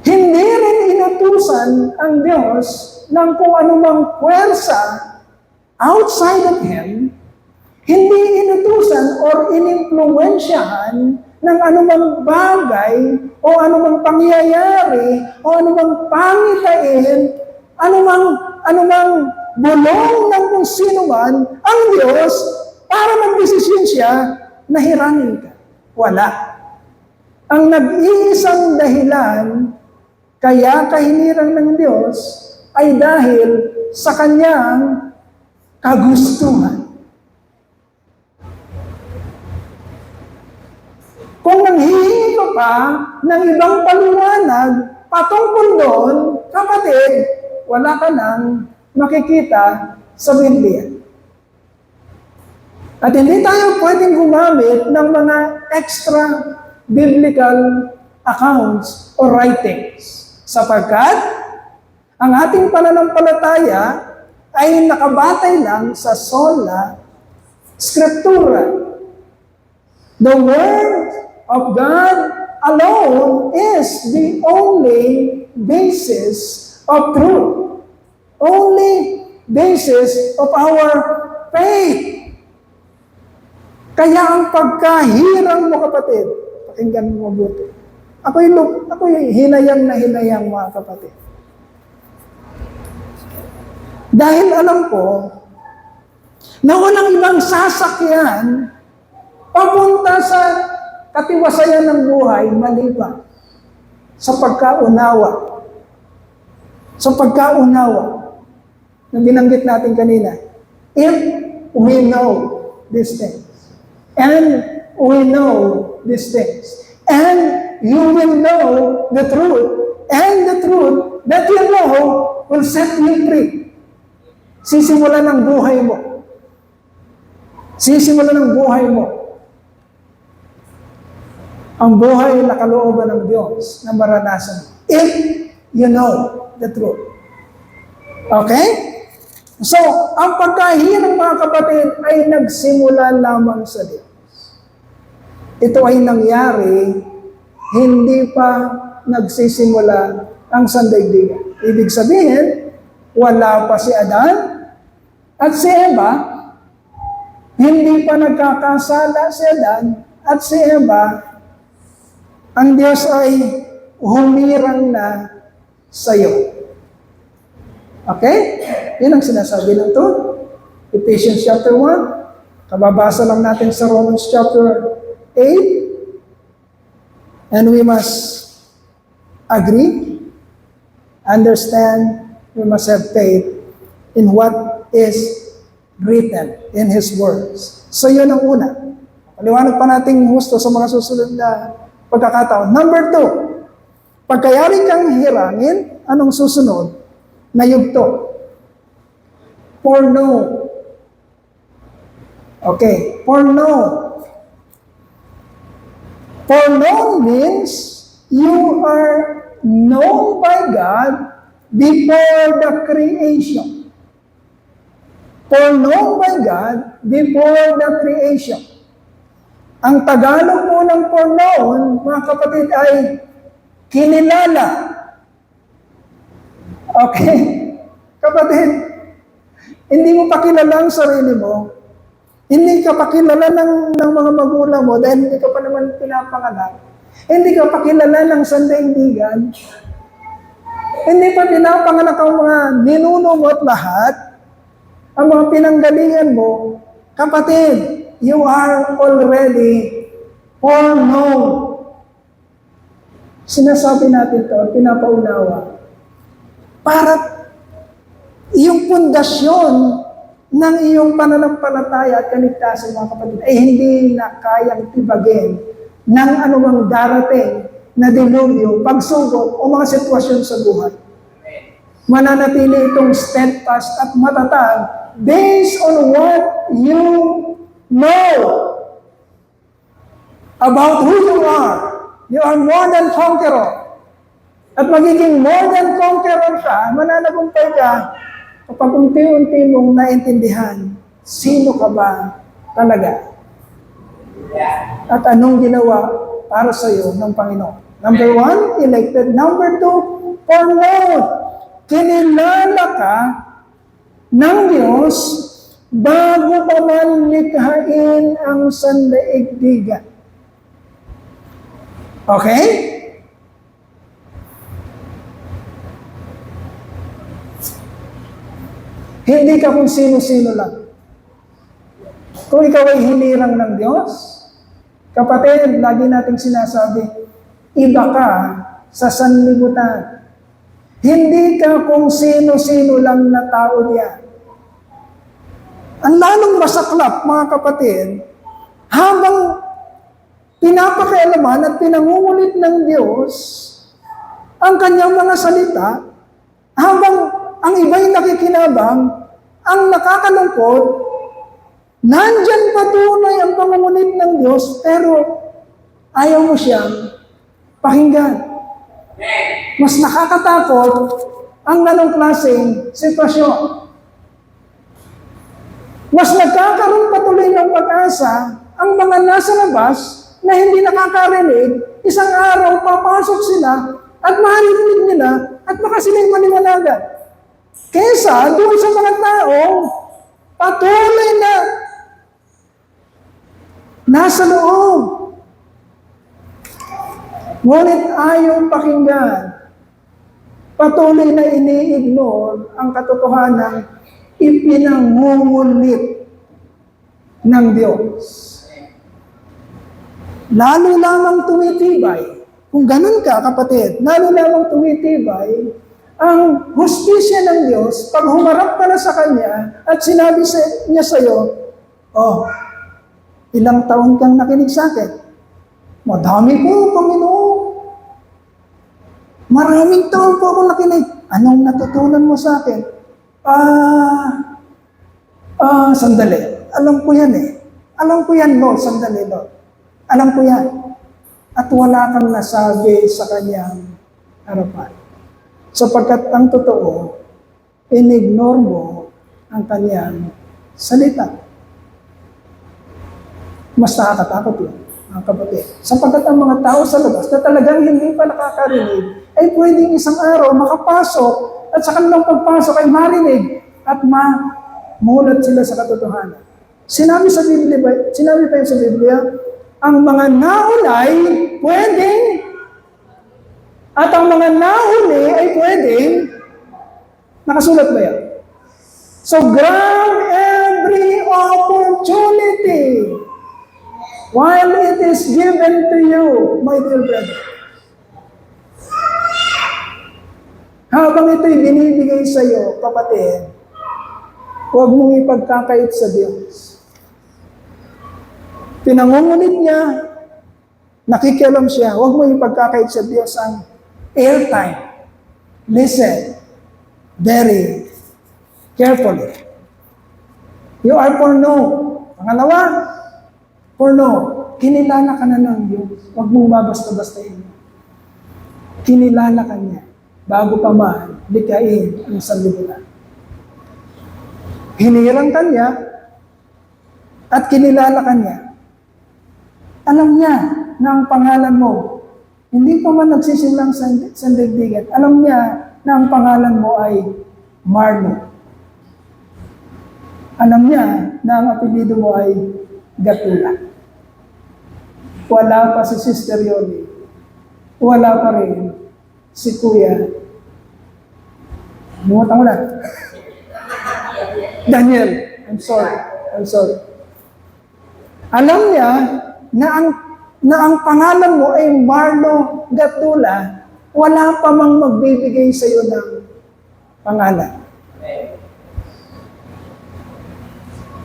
Hindi rin inutusan ang Diyos ng kung anumang puwersa outside of Him. Hindi inutusan or inimpluwensyahan ng anumang bagay o anumang pangyayari o anumang pangitain, anumang bulong ng kung sino man ang Diyos para magdesisyon siya na hirangin ka. Wala. Ang nag-iisang dahilan kaya kahinirang ng Diyos ay dahil sa kanyang kagustuhan. Kung nanghihingi ka pa ng ibang paliwanag patungkol doon, kapatid, wala ka nang makikita sa Biblia. At hindi tayo pwedeng gumamit ng mga extra biblical accounts or writings. Sapagkat ang ating pananampalataya ay nakabatay lang sa sola scriptura. The Word of God alone is the only basis of truth. Only basis of our faith. Kaya ang pagkahirang mo, kapatid, pakinggan mo mabuti. Ako'y hinayang na hinayang, mga kapatid. Dahil alam ko na walang ibang sasakyan papunta sa katiwasayan ng buhay maliban sa pagkaunawa. Sa pagkaunawa na binanggit natin kanina. If we know these things, and we know these things, and you will know the truth, and the truth that you know will set you free. Sisimulan ng buhay mo. Sisimulan ng buhay mo. Ang buhay na kalooban ng Diyos na maranasan. If you know the truth. Okay? So, ang pagkahirang, mga kapatid, ay nagsimula lamang sa Diyos. Ito ay nangyari, hindi pa nagsisimula ang sandaigdigan. Ibig sabihin, wala pa si Adan at si Eva, hindi pa nagkakasala si Adan at si Eva, ang Diyos ay humirang na sa iyo. Okay? Yan ang sinasabi ng truth. Ephesians chapter 1. Kababasa lang natin sa Romans chapter 8. And we must agree, understand, we must have faith in what is written in His words. So yun ang una. Paliwanag pa natin gusto sa mga susunod na pagkakataon. Number 2, pagkayari kang hirangin, anong susunod? Na yugto. For no. Okay, for no. For no means you are known by God before the creation. For known by God before the creation. Ang Tagalog po ng for known, mga kapatid, ay kinilala. Okay? Kapatid, hindi mo pa kilala ang sarili mo. Hindi ka pa kilala ng mga magulang mo dahil hindi ka pa naman pinapanganak. Hindi ka pa kilala ng sandaigdigan. Hindi pa pinapanganak ang mga ninuno mo at lahat. Ang mga pinanggalingan mo. Kapatid, you are already foreknown. Sinasabi natin ito, pinapaunawa. Para yung pundasyon ng iyong pananampalataya at kaligtasan, mga kapatid, ay hindi na kayang tibagin ng anumang darating na dilubyo, pagsugod o mga sitwasyon sa buhay. Mananatili itong steadfast at matatag based on what you know about who you are. You are more than conqueror. At magiging more than conqueror ka, mananagumpay ka, kapag unti-unti mong naintindihan, sino ka ba talaga? At anong ginawa para sa iyo ng Panginoon? Number 1, elected. Number 2, foreknown. Kinilala ka ng Diyos bago pa man likhain ang sandaigdigan. Okay? Hindi ka kung sino-sino lang. Kung ikaw ay hinirang ng Diyos, kapatid, lagi nating sinasabi, iba ka sa sanlibutan. Hindi ka kung sino-sino lang na tao diyan. Ang lalong masaklap, mga kapatid, habang pinapakialaman at pinangungulit ng Diyos ang kanyang mga salita, habang ang iba'y nakikinabang, ang nakakalungkot, nandyan patunay ang pangungulit ng Diyos, pero ayaw mo siyang pakinggan. Mas nakakatakot ang ganong klaseng sitwasyon. Mas nagkakaroon patuloy ng pag-asa ang mga nasa labas na hindi nakakarinig, isang araw papasok sila at marinig nila at makasiling maniwalagan. Kesa doon sa mga taong patuloy na nasa loob. Ngunit ayaw pakinggan. Patuloy na ini-ignore ang katotohanan ipinangungulit ng Diyos. Lalo lamang tumitibay, kung ganun ka kapatid, lalo lamang tumitibay ang hustisya ng Diyos pag humarap ka na sa Kanya at sinabi niya sa iyo, oh, ilang taon kang nakinig sa akin? Madami po, Panginoon. Maraming taon po ako nakinig. Anong natutunan mo sa akin? Sandali. Alam ko yan eh. Alam ko yan, Lord. Sandali, Lord. Alam ko yan. At wala kang nasabi sa kanyang harapan. Sapagkat ang totoo, in-ignore mo ang kanyang salita. Mas nakakatakot yun, mga kapatid. Sapagkat ang mga tao sa labas na talagang hindi pa nakakarinig, ay pwedeng isang araw makapasok at sa kanilang pagpasok ay marinig at mamulat sila sa katotohanan. Sinabi pa yun sa Biblia, ang mga naunay pwedeng at ang mga nahuli ay pwedeng nakasulat ba yan? So grab every opportunity while it is given to you, my dear brother. Habang ito'y binibigay sa iyo, kapatid, huwag mong ipagkakait sa Diyos. Pinangungulit niya, nakikialam siya, huwag mong ipagkakait sa Diyos ang airtime. Listen very carefully. You are for no. Pangalawa, for no. Kinilala ka na ng Diyos. Huwag mong babasta-bastahin. Kinilala ka niya bago pa man likain ang sanlibutan. Hinihilang ka niya at kinilala ka niya. Alam niya na ang pangalan mo, hindi pa man nagsisilang sandigdigan, alam niya na ang pangalan mo ay Marlo. Alam niya na ang apelido mo ay Gatula. Wala pa si Sister Yoli. Wala pa rin si Kuya. Bumutan ko na. Daniel. I'm sorry. Alam niya na ang pangalan mo ay Marlo Gatula, wala pa mang magbibigay sa iyo ng pangalan.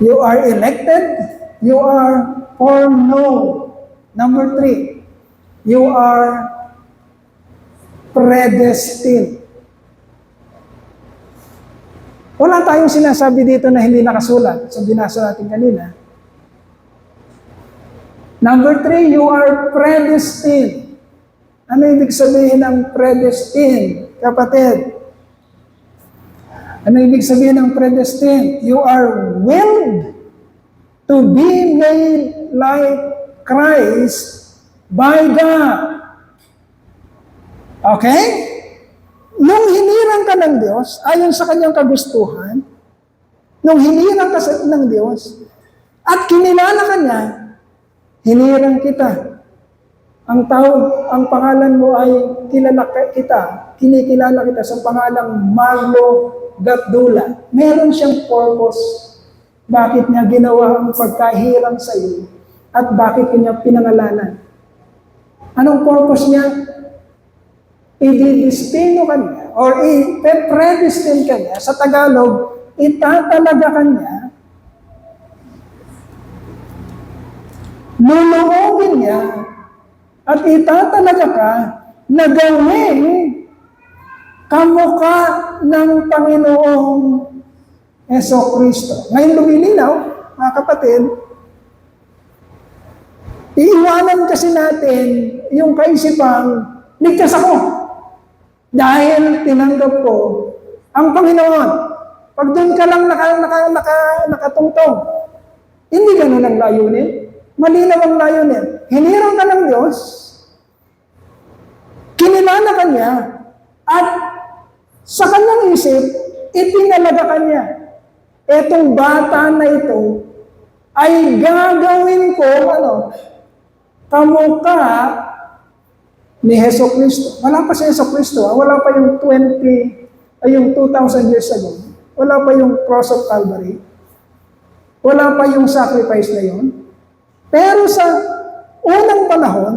You are elected, you are foreknown. Number 3, you are predestined. Wala tayong sinasabi dito na hindi nakasulat sa binasa natin kanina. Number 3, you are predestined. Ano ibig sabihin ng predestined, kapatid? Ano ibig sabihin ng predestined? You are willed to be made like Christ by God. Okay? Nung hinirang ka ng Diyos, ayon sa kanyang kagustuhan, nung hinirang ka ng Diyos, at kinilala ka niya, hinirang kita. Ang pangalan mo ay kinikilala kita sa pangalang Marlo Gatula. Meron siyang purpose. Bakit niya ginawa ang pagkahirang sa iyo at bakit niya pinangalanan? Anong purpose niya? Ididestino ka niya or i-predestine ka niya. Sa Tagalog, itatalaga ka niya, luluhugin niya at itatalaga ka na gawin kamukha ng Panginoong Jesucristo. Ngayon lumilinaw, mga kapatid, iiwanan kasi natin yung kaisipang ligtas ako dahil tinanggap ko ang Panginoon. Pag doon ka lang nakatungtong, hindi ganun ang layunin. Malinaw ang layunin. Hinirang ka ng Diyos, kinilala ka niya, at sa kanyang isip, ipinalaga ka niya. Etong bata na ito ay gagawin ko, kamukha ni Heso Kristo. Wala pa si Heso Kristo, wala pa yung 2,000 years ago. Wala pa yung cross of Calvary. Wala pa yung sacrifice na yun. Pero sa unang panahon,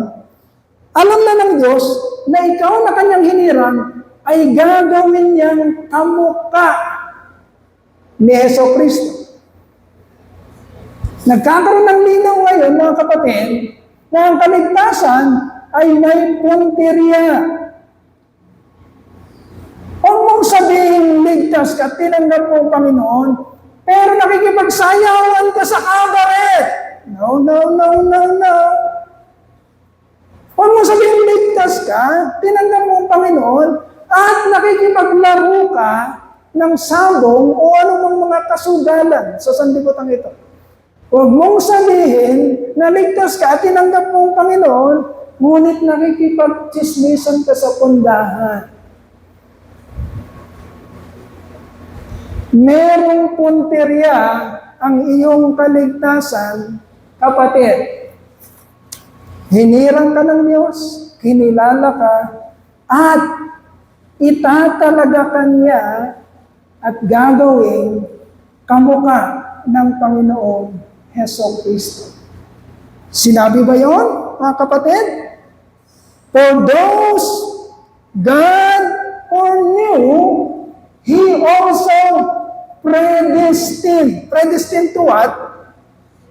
alam na ng Diyos na ikaw na kanyang hinirang ay gagawin niyang kamukha ni Heso Kristo. Nagkakaroon ng linaw ngayon, mga kapatid, na ang kaligtasan ay may punteriya. Huwag mong sabihin, ligtas ka, tinanggap mo, Panginoon, pero nakikipagsayawan ka sa kabaret. No. Huwag mong sabihin, ligtas ka, tinanggap mo, Panginoon, at nakikipaglaro ka ng sabong o anumang mga kasugalan sa sanlibutan ito. Huwag mong sabihin na ligtas ka at tinanggap mo ang Panginoon, ngunit nakikipagchismisan ka sa pundahan. Merong punteriya ang iyong kaligtasan, kapatid. Hinirang ka ng Diyos, kinilala ka, at itatalaga ka niya at gagawin kamukha ng Panginoong Heso Kristo. Sinabi ba yun, mga kapatid? For those God foreknew, He also predestined. Predestined to what?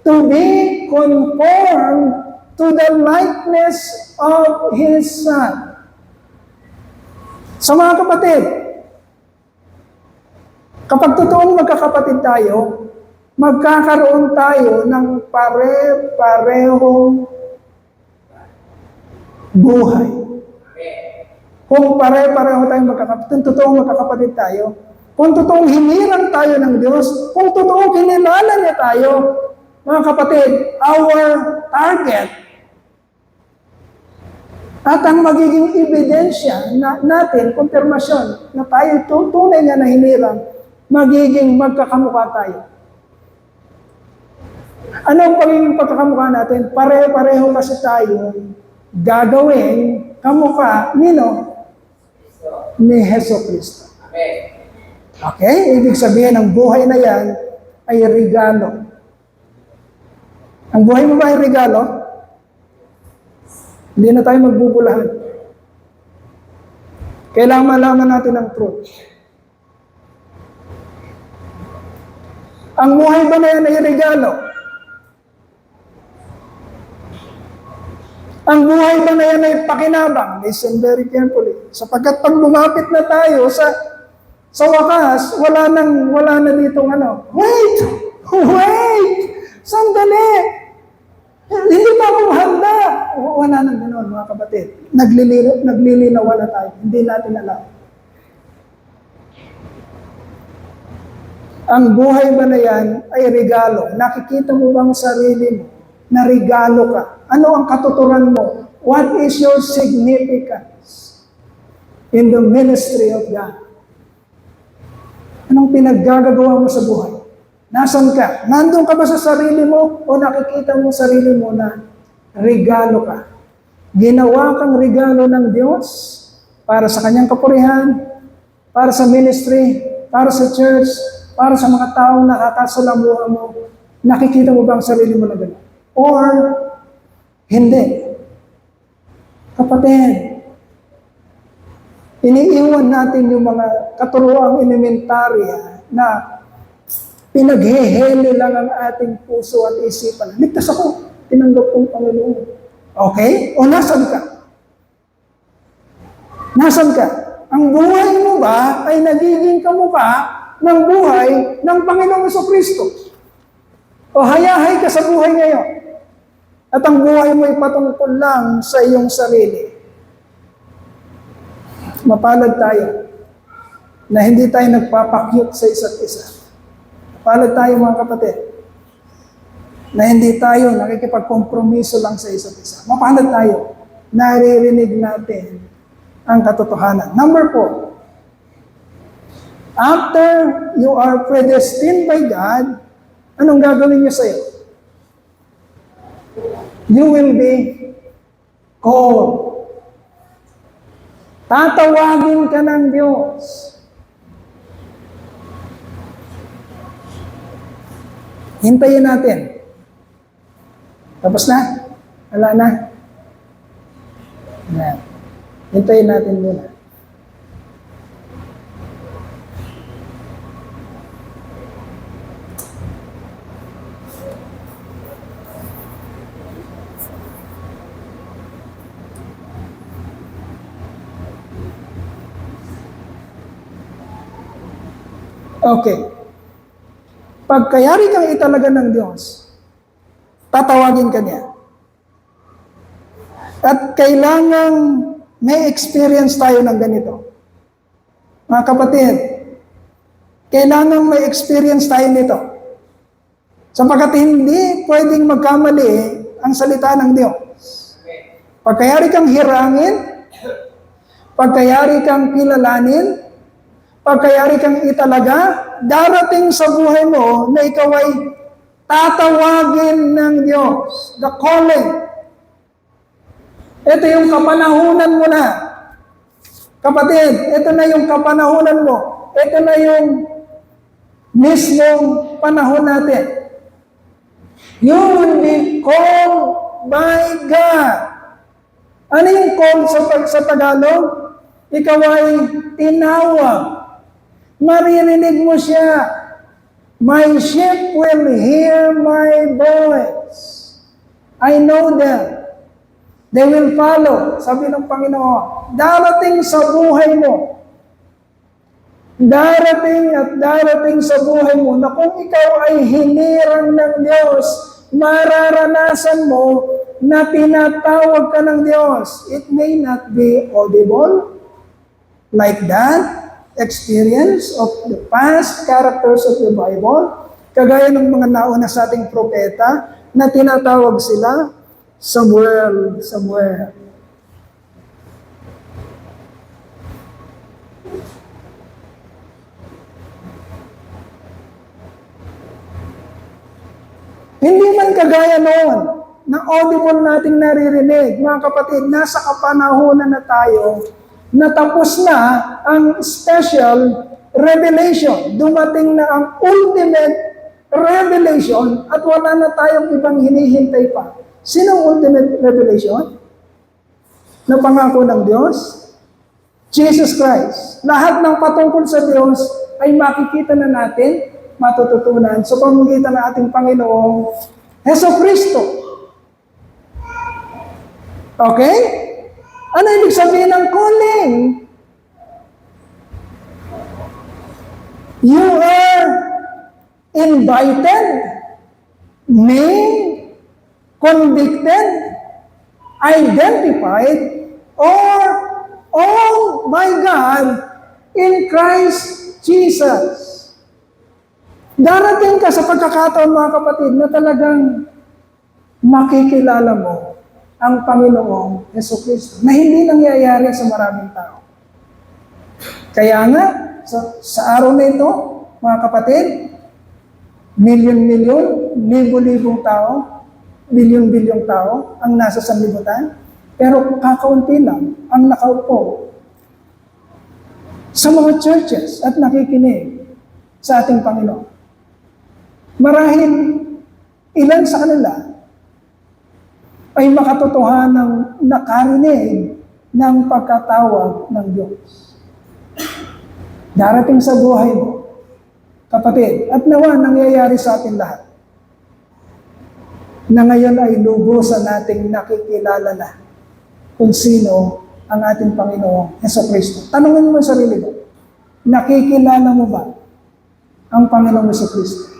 To be conformed to the likeness of His Son. So mga kapatid, kapag totoong magkakapatid tayo, magkakaroon tayo ng pare-parehong buhay. Kung pare-pareho tayong magkakapatid, totoong magkakapatid tayo, kung totoong hinirang tayo ng Diyos, kung totoong kinilala niya tayo, mga kapatid, our target at ang magiging ebidensya natin, konfirmasyon na tayo tunay niya na hinirang, magiging magkakamukha tayo. Ano ang pagiging pagkakamukha natin? Pare-pareho kasi tayo gagawin kamukha ni Heso Kristo. Okay? Ibig sabihin, ang buhay na yan ay regalo. Ang buhay mo ba ay regalo? Hindi na tayo magbubulahan. Kailangan malaman natin ang truth. Ang buhay ba na yan ay regalo? Ang buhay ba na yan ay pakinabang? Listen very carefully. Sapagkat pag lumapit na tayo sa wakas, wala na ditong wait! Sandali! Hindi pa ako handa. Wala nang ganoon, mga kapatid. Naglilinawan na tayo. Hindi natin alam. Ang buhay ba na yan ay regalo? Nakikita mo bang sarili mo na regalo ka? Ano ang katuturan mo? What is your significance in the ministry of God? Anong pinaggagawa mo sa buhay? Nasaan ka? Nandun ka ba sa sarili mo o nakikita mo sarili mo na regalo ka? Ginawa kang regalo ng Diyos para sa kanyang kapurihan, para sa ministry, para sa church, para sa mga taong nakakasalamuha mo. Nakikita mo ba ang sarili mo na gano'n? Or hindi? Kapatid, iniiwan natin yung mga katuroang elementarya na pinaghehele lang ang ating puso at isipan. Ligtas ako, tinanggap kong Panginoon. Okay? O nasan ka? Nasan ka? Ang buhay mo ba ay nagiging kamukha ng buhay ng Panginoong Jesucristo? O hayahay ka sa buhay ngayon? At ang buhay mo ay patungkol lang sa iyong sarili. Mapalad tayo na hindi tayo nagpapakyut sa isa't isa. Mapalad tayo, mga kapatid, na hindi tayo nakikipagkompromiso lang sa isa't isa. Mapalad tayo, naririnig natin ang katotohanan. Number 4, after you are predestined by God, anong gagawin niyo sa'yo? You will be called. Tatawagin ka ng Diyos. Hintayin natin. Tapos na? Wala na? Yan. Hintayin natin muna. Okay. Pagkayari kang italaga ng Diyos, tatawagin ka niya. At kailangang may experience tayo ng ganito. Mga kapatid, kailangang may experience tayo nito. Sapagkat hindi pwedeng magkamali ang salita ng Diyos. Pagkayari kang hirangin, pagkayari kang kilalanin, pagkayari kang italaga, darating sa buhay mo na ikaw ay tatawagin ng Diyos. The calling. Ito yung kapanahunan mo na. Kapatid, ito na yung kapanahunan mo. Ito na yung mismong panahon natin. You will be called by God. Ano yung call sa Tagalog? Ikaw ay tinawag. Maririnig mo siya. My sheep will hear my voice. I know them. They will follow. Sabi ng Panginoon, darating sa buhay mo. Darating at darating sa buhay mo na kung ikaw ay hinirang ng Diyos, mararanasan mo na tinatawag ka ng Diyos. It may not be audible like that. Experience of the past characters of the Bible, kagaya ng mga nauna sa ating propeta na tinatawag sila, Samuel, Samuel. Hindi man kagaya noon na audible nating naririnig. Mga kapatid, nasa kapanahunan na tayo, natapos na ang special revelation. Dumating na ang ultimate revelation at wala na tayong ibang hinihintay pa. Sinong ultimate revelation? Na pangako ng Diyos? Jesus Christ. Lahat ng patungkol sa Diyos ay makikita na natin, matututunan sa pamamagitan ng ating Panginoong Jesucristo. Okay? Ano ibig sabihin ng calling? You are invited, named, convicted, identified, or owned by God in Christ Jesus. Darating ka sa pagkakataon, mga kapatid, na talagang makikilala mo ang Panginoong Jesucristo na hindi nangyayari sa maraming tao. Kaya nga, sa araw na ito, mga kapatid, milyon-milyon, libo-libong tao, bilyon-bilyong tao ang nasa sanlibutan, pero kakaunti lang ang nakaupo sa mga churches at nakikinig sa ating Panginoon. Marahil ilan sa kanila ay makatotohanang nakarinig ng pagkatawag ng Diyos. Darating sa buhay mo, kapatid, at nawa nangyayari sa atin lahat, na ngayon ay lubusan nating nakikilala na kung sino ang ating Panginoong Jesucristo. Tanungin mo sa sarili mo, nakikilala mo ba ang Panginoong Jesucristo?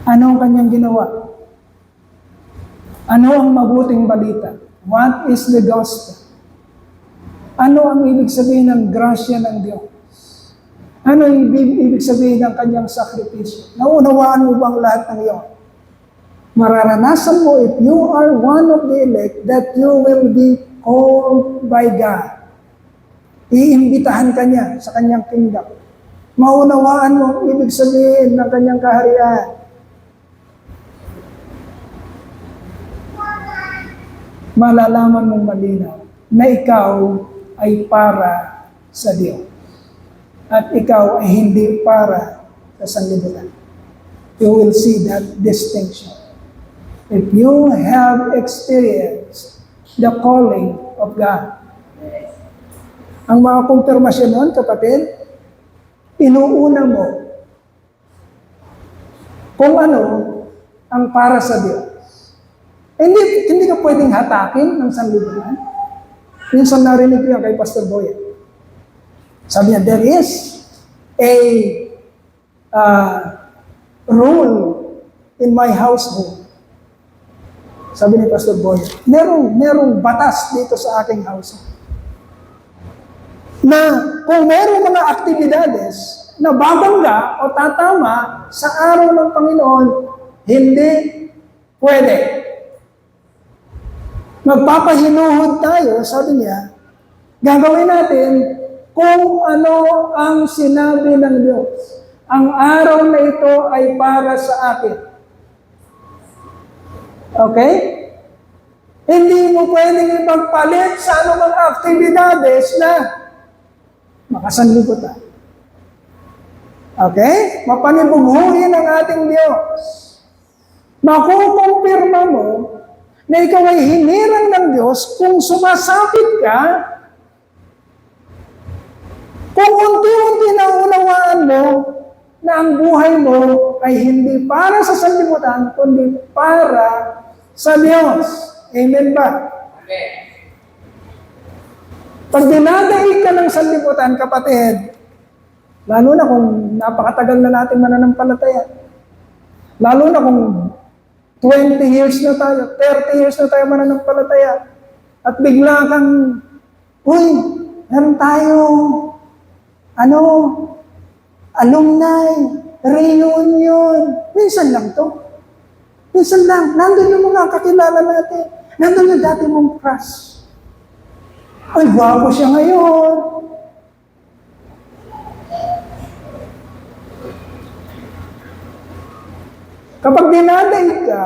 Ano ang kanyang ginawa? Ano ang mabuting balita? What is the gospel? Ano ang ibig sabihin ng grasya ng Diyos? Ano ibig sabihin ng kanyang sakripisyo? Naunawaan mo bang lahat ng iyon? Mararanasan mo if you are one of the elect that you will be called by God. Iimbitahan ka niya sa kanyang kingdom. Maunawaan mo ibig sabihin ng kanyang kaharian. Malalaman mong malinaw na ikaw ay para sa Diyos. At ikaw ay hindi para sa sanlibutan. You will see that distinction. If you have experienced the calling of God. Ang mga kumpirmasyon nun, kapatid, inuuna mo kung ano ang para sa Diyos. Hindi ka pwedeng hatakin ng sanlibutan. Minsan narinig ko yan kay Pastor Boyan. Sabi niya, there is a rule in my household. Sabi ni Pastor Boyan, merong batas dito sa aking household. Na kung merong mga aktibidades na babangga o tatama sa araw ng Panginoon, hindi pwede. Magpapahinuhod tayo, sabi niya, gagawin natin kung ano ang sinabi ng Diyos. Ang araw na ito ay para sa akin. Okay? Hindi mo pwedeng ipagpalit sa anumang aktibidades na makasanlibutan. Okay? Mapanibughuhin ang ating Diyos. Makukumpirma mo na ikaw ay hinirang ng Diyos kung sumasapit ka, kung unti-unti na unawaan mo na ang buhay mo ay hindi para sa sanlibutan, kundi para sa Diyos. Amen ba? Amen. Pag dinadaig ka ng sanlibutan, kapatid, lalo na kung napakatagal na natin mananampalataya, lalo na kung 20 years na tayo, 30 years na tayo mananampalataya, at bigla kang, uy, meron tayo, alumni, reunion. Minsan lang to. Minsan lang. Nandun yung mga kakilala natin. Nandun yung dati mong crush. Ay, gwapo siya ngayon. Kapag dinadaig ka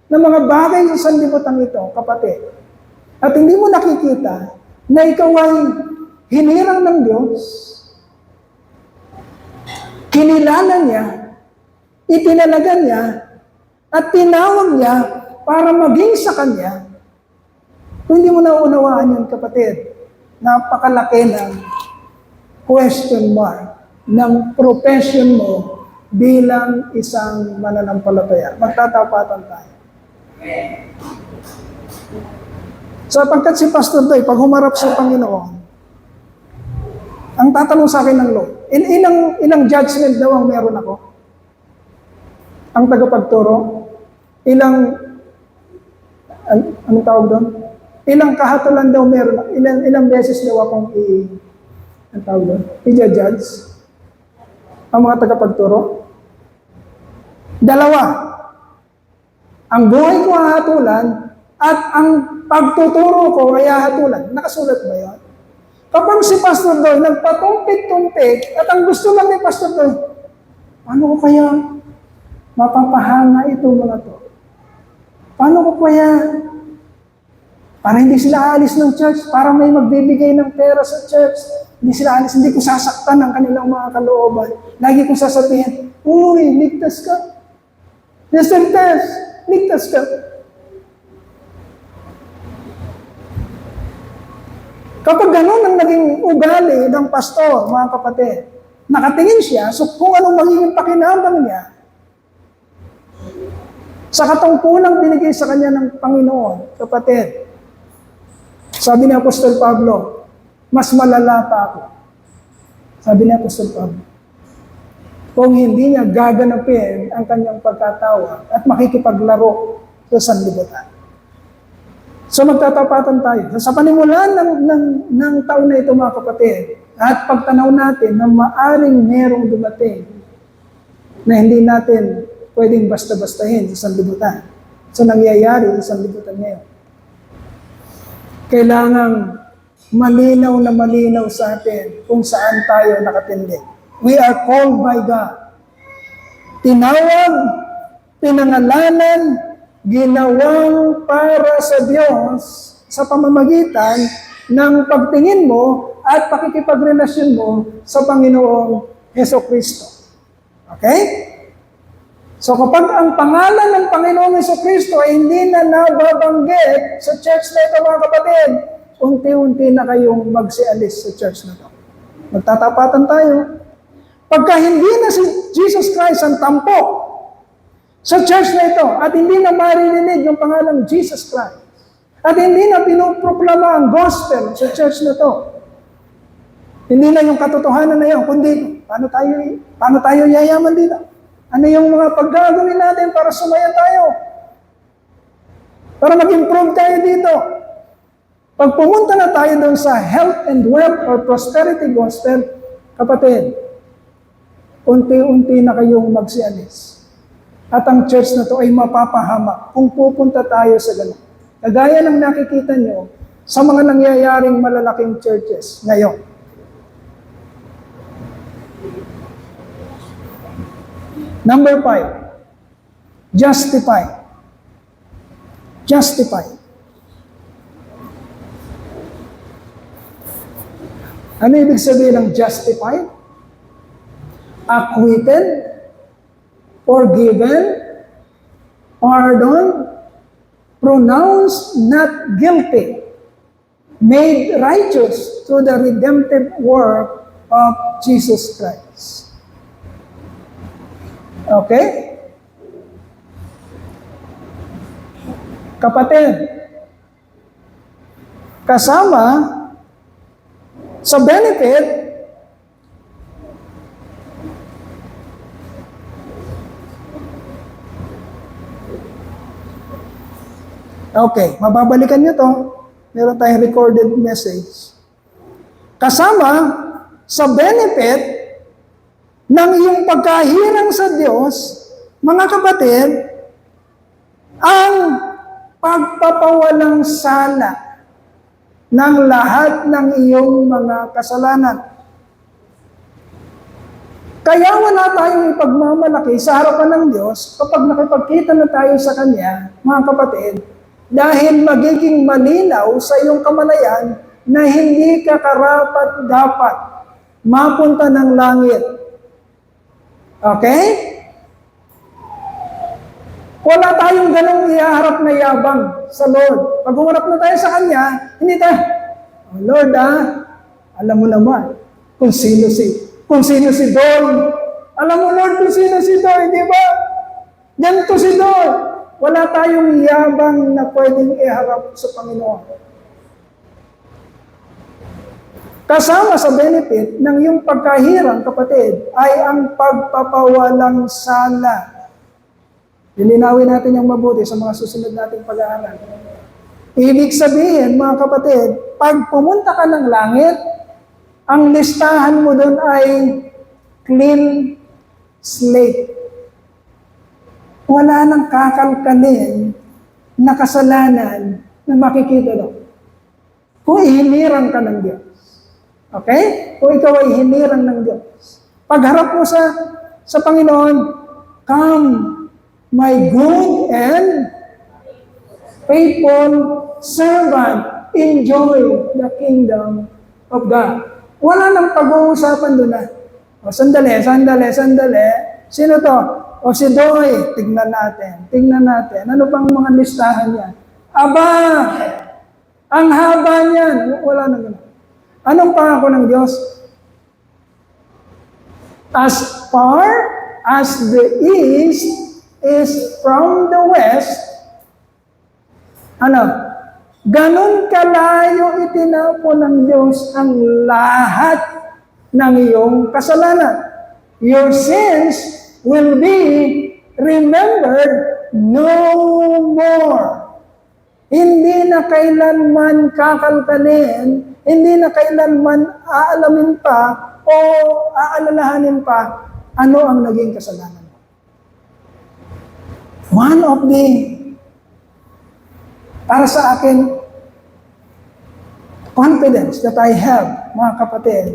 ng mga bagay sa sanlibutan ito, kapatid, at hindi mo nakikita na ikaw ay hinirang ng Diyos, kinilala niya, itinalaga niya, at tinawag niya para maging sa Kanya, kung hindi mo naunawaan yun, kapatid, napakalaki ng question mark ng profession mo bilang isang mananampalataya. Magtatapatan tayo. Sapagkat si Pastor Doy, pag humarap sa Panginoon, ang tatanong sa akin ng Lord, ilang judgment daw ang meron ako? Ang tagapagturo? Anong tawag doon? Ilang kahatulan daw meron? Ilang beses daw akong ang tawag doon? I-judge? Ang mga tagapagturo? 2. Ang buhay ko hahatulan at ang pagtuturo ko ay hahatulan. Nakasulat ba yun? Kapag si Pastor Doy nagpatumpik-tumpik at ang gusto lang ni Pastor Doy, paano ko kaya mapapahanga ito mga to? Paano ko kaya para hindi sila alis ng church, para may magbibigay ng pera sa church, hindi sila alis, hindi ko sasaktan ang kanilang mga kalooban. Lagi kong sasabihin, uy, ligtas ka. Mr. Tess, ligtas ka. Kapag ganun ang naging ugali ng pastor, mga kapatid, nakatingin siya, so kung anong magiging pakinabang niya, sa katungkulang binigay sa kanya ng Panginoon, kapatid, sabi ni Apostol Pablo, mas malala pa ako. Sabi ni Apostol Pablo, kung hindi niya gaganapin ang kanyang pagkatawa at makikipaglaro sa sanlibutan. So magtatapatan tayo. Sa panimulan ng taon na ito, mga kapatid, At pagtanaw natin na maaring merong dumating na hindi natin pwedeng basta-bastahin sa sanlibutan. So nangyayari sa sanlibutan ngayon. Kailangang malinaw na malinaw sa atin kung saan tayo nakatindig. We are called by God. Tinawag, pinangalanan, ginawang para sa Diyos sa pamamagitan ng pagtingin mo at pakikipagrelasyon mo sa Panginoong Hesukristo. Okay? So kapag ang pangalan ng Panginoong Hesukristo ay hindi na nababanggit sa church na ito, mga kapatid, unti-unti na kayong magsialis sa church na ito. Magtatapatan tayo. Pagka hindi na si Jesus Christ ang tampok sa church na ito at hindi na maririnig yung pangalang Jesus Christ at hindi na pinuproklama ang gospel sa church na ito, hindi na yung katotohanan na yun, kundi paano tayo yayaman dito? Ano yung mga paggagawin natin para sumaya tayo? Para mag-improve tayo dito. Pag pumunta na tayo doon sa health and wealth or prosperity gospel, kapatid, unti-unti na kayong magsialis. At ang church na to ay mapapahamak kung pupunta tayo sa ganun. Kagaya ng nakikita nyo sa mga nangyayaring malalaking churches ngayon. Number 5, justify. Justify. Ano ibig sabihin ng justify? Acquitted, forgiven, pardoned, pronounced not guilty, made righteous through the redemptive work of Jesus Christ. Okay? Kapatid, kasama sa benefit okay, mababalikan nyo to. Meron tayong recorded message. Kasama sa benefit ng iyong pagkahirang sa Diyos, mga kapatid, ang pagpapawalang sala ng lahat ng iyong mga kasalanan. Kaya wala tayong ipagmamalaki sa harapan ng Diyos kapag nakipagkita na tayo sa Kanya, mga kapatid, dahil magiging malinaw sa iyong kamalayan na hindi ka karapat-dapat mapunta ng langit. Okay? Wala tayong ganong ihaharap na yabang sa Lord. Pag humarap na tayo sa Kanya, hindi tayo, oh Lord alam mo naman kung sino si Don. Alam mo Lord kung sino si Don, di ba? Ganito si Don. Wala tayong yabang na pwedeng iharap sa Panginoon. Kasama sa benefit ng iyong pagkahirang, kapatid, ay ang pagpapawalang sala. Lilinawin natin yung mabuti sa mga susunod nating pag-aaral. Ibig sabihin, mga kapatid, pag pumunta ka ng langit, ang listahan mo doon ay clean slate. Wala nang kakalkalin na kasalanan na makikita doon. Kung ihinirang ka ng Diyos. Okay? Kung ikaw ay hinirang ng Diyos. Pagharap mo sa Panginoon, come, my good and faithful servant, enjoy the kingdom of God. Wala nang pag-uusapan doon na. O, sandali. Sino to? O si Doy, tignan natin. Ano pang mga listahan niya? Aba! Ang haba niyan. Wala na gano'n. Anong pangako ng Diyos? As far as the east is from the west, ganun kalayo itinapo ng Diyos ang lahat ng iyong kasalanan. Your sins will be remembered no more. Hindi na kailanman kakalkalin hindi na kailanman aalamin pa o aalalahanin pa ano ang naging kasalanan mo. One of the, para sa akin, confidence that I have, mga kapatid,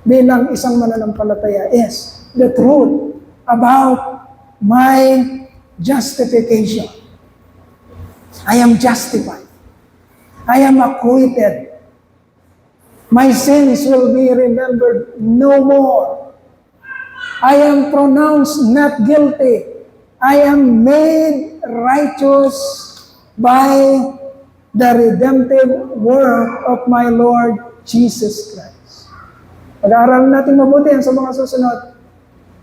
bilang isang mananampalataya is the truth about my justification. I am justified. I am acquitted. My sins will be remembered no more. I am pronounced not guilty. I am made righteous by the redemptive work of my Lord Jesus Christ. Pag-aaralan natin mabuti yan sa mga susunod.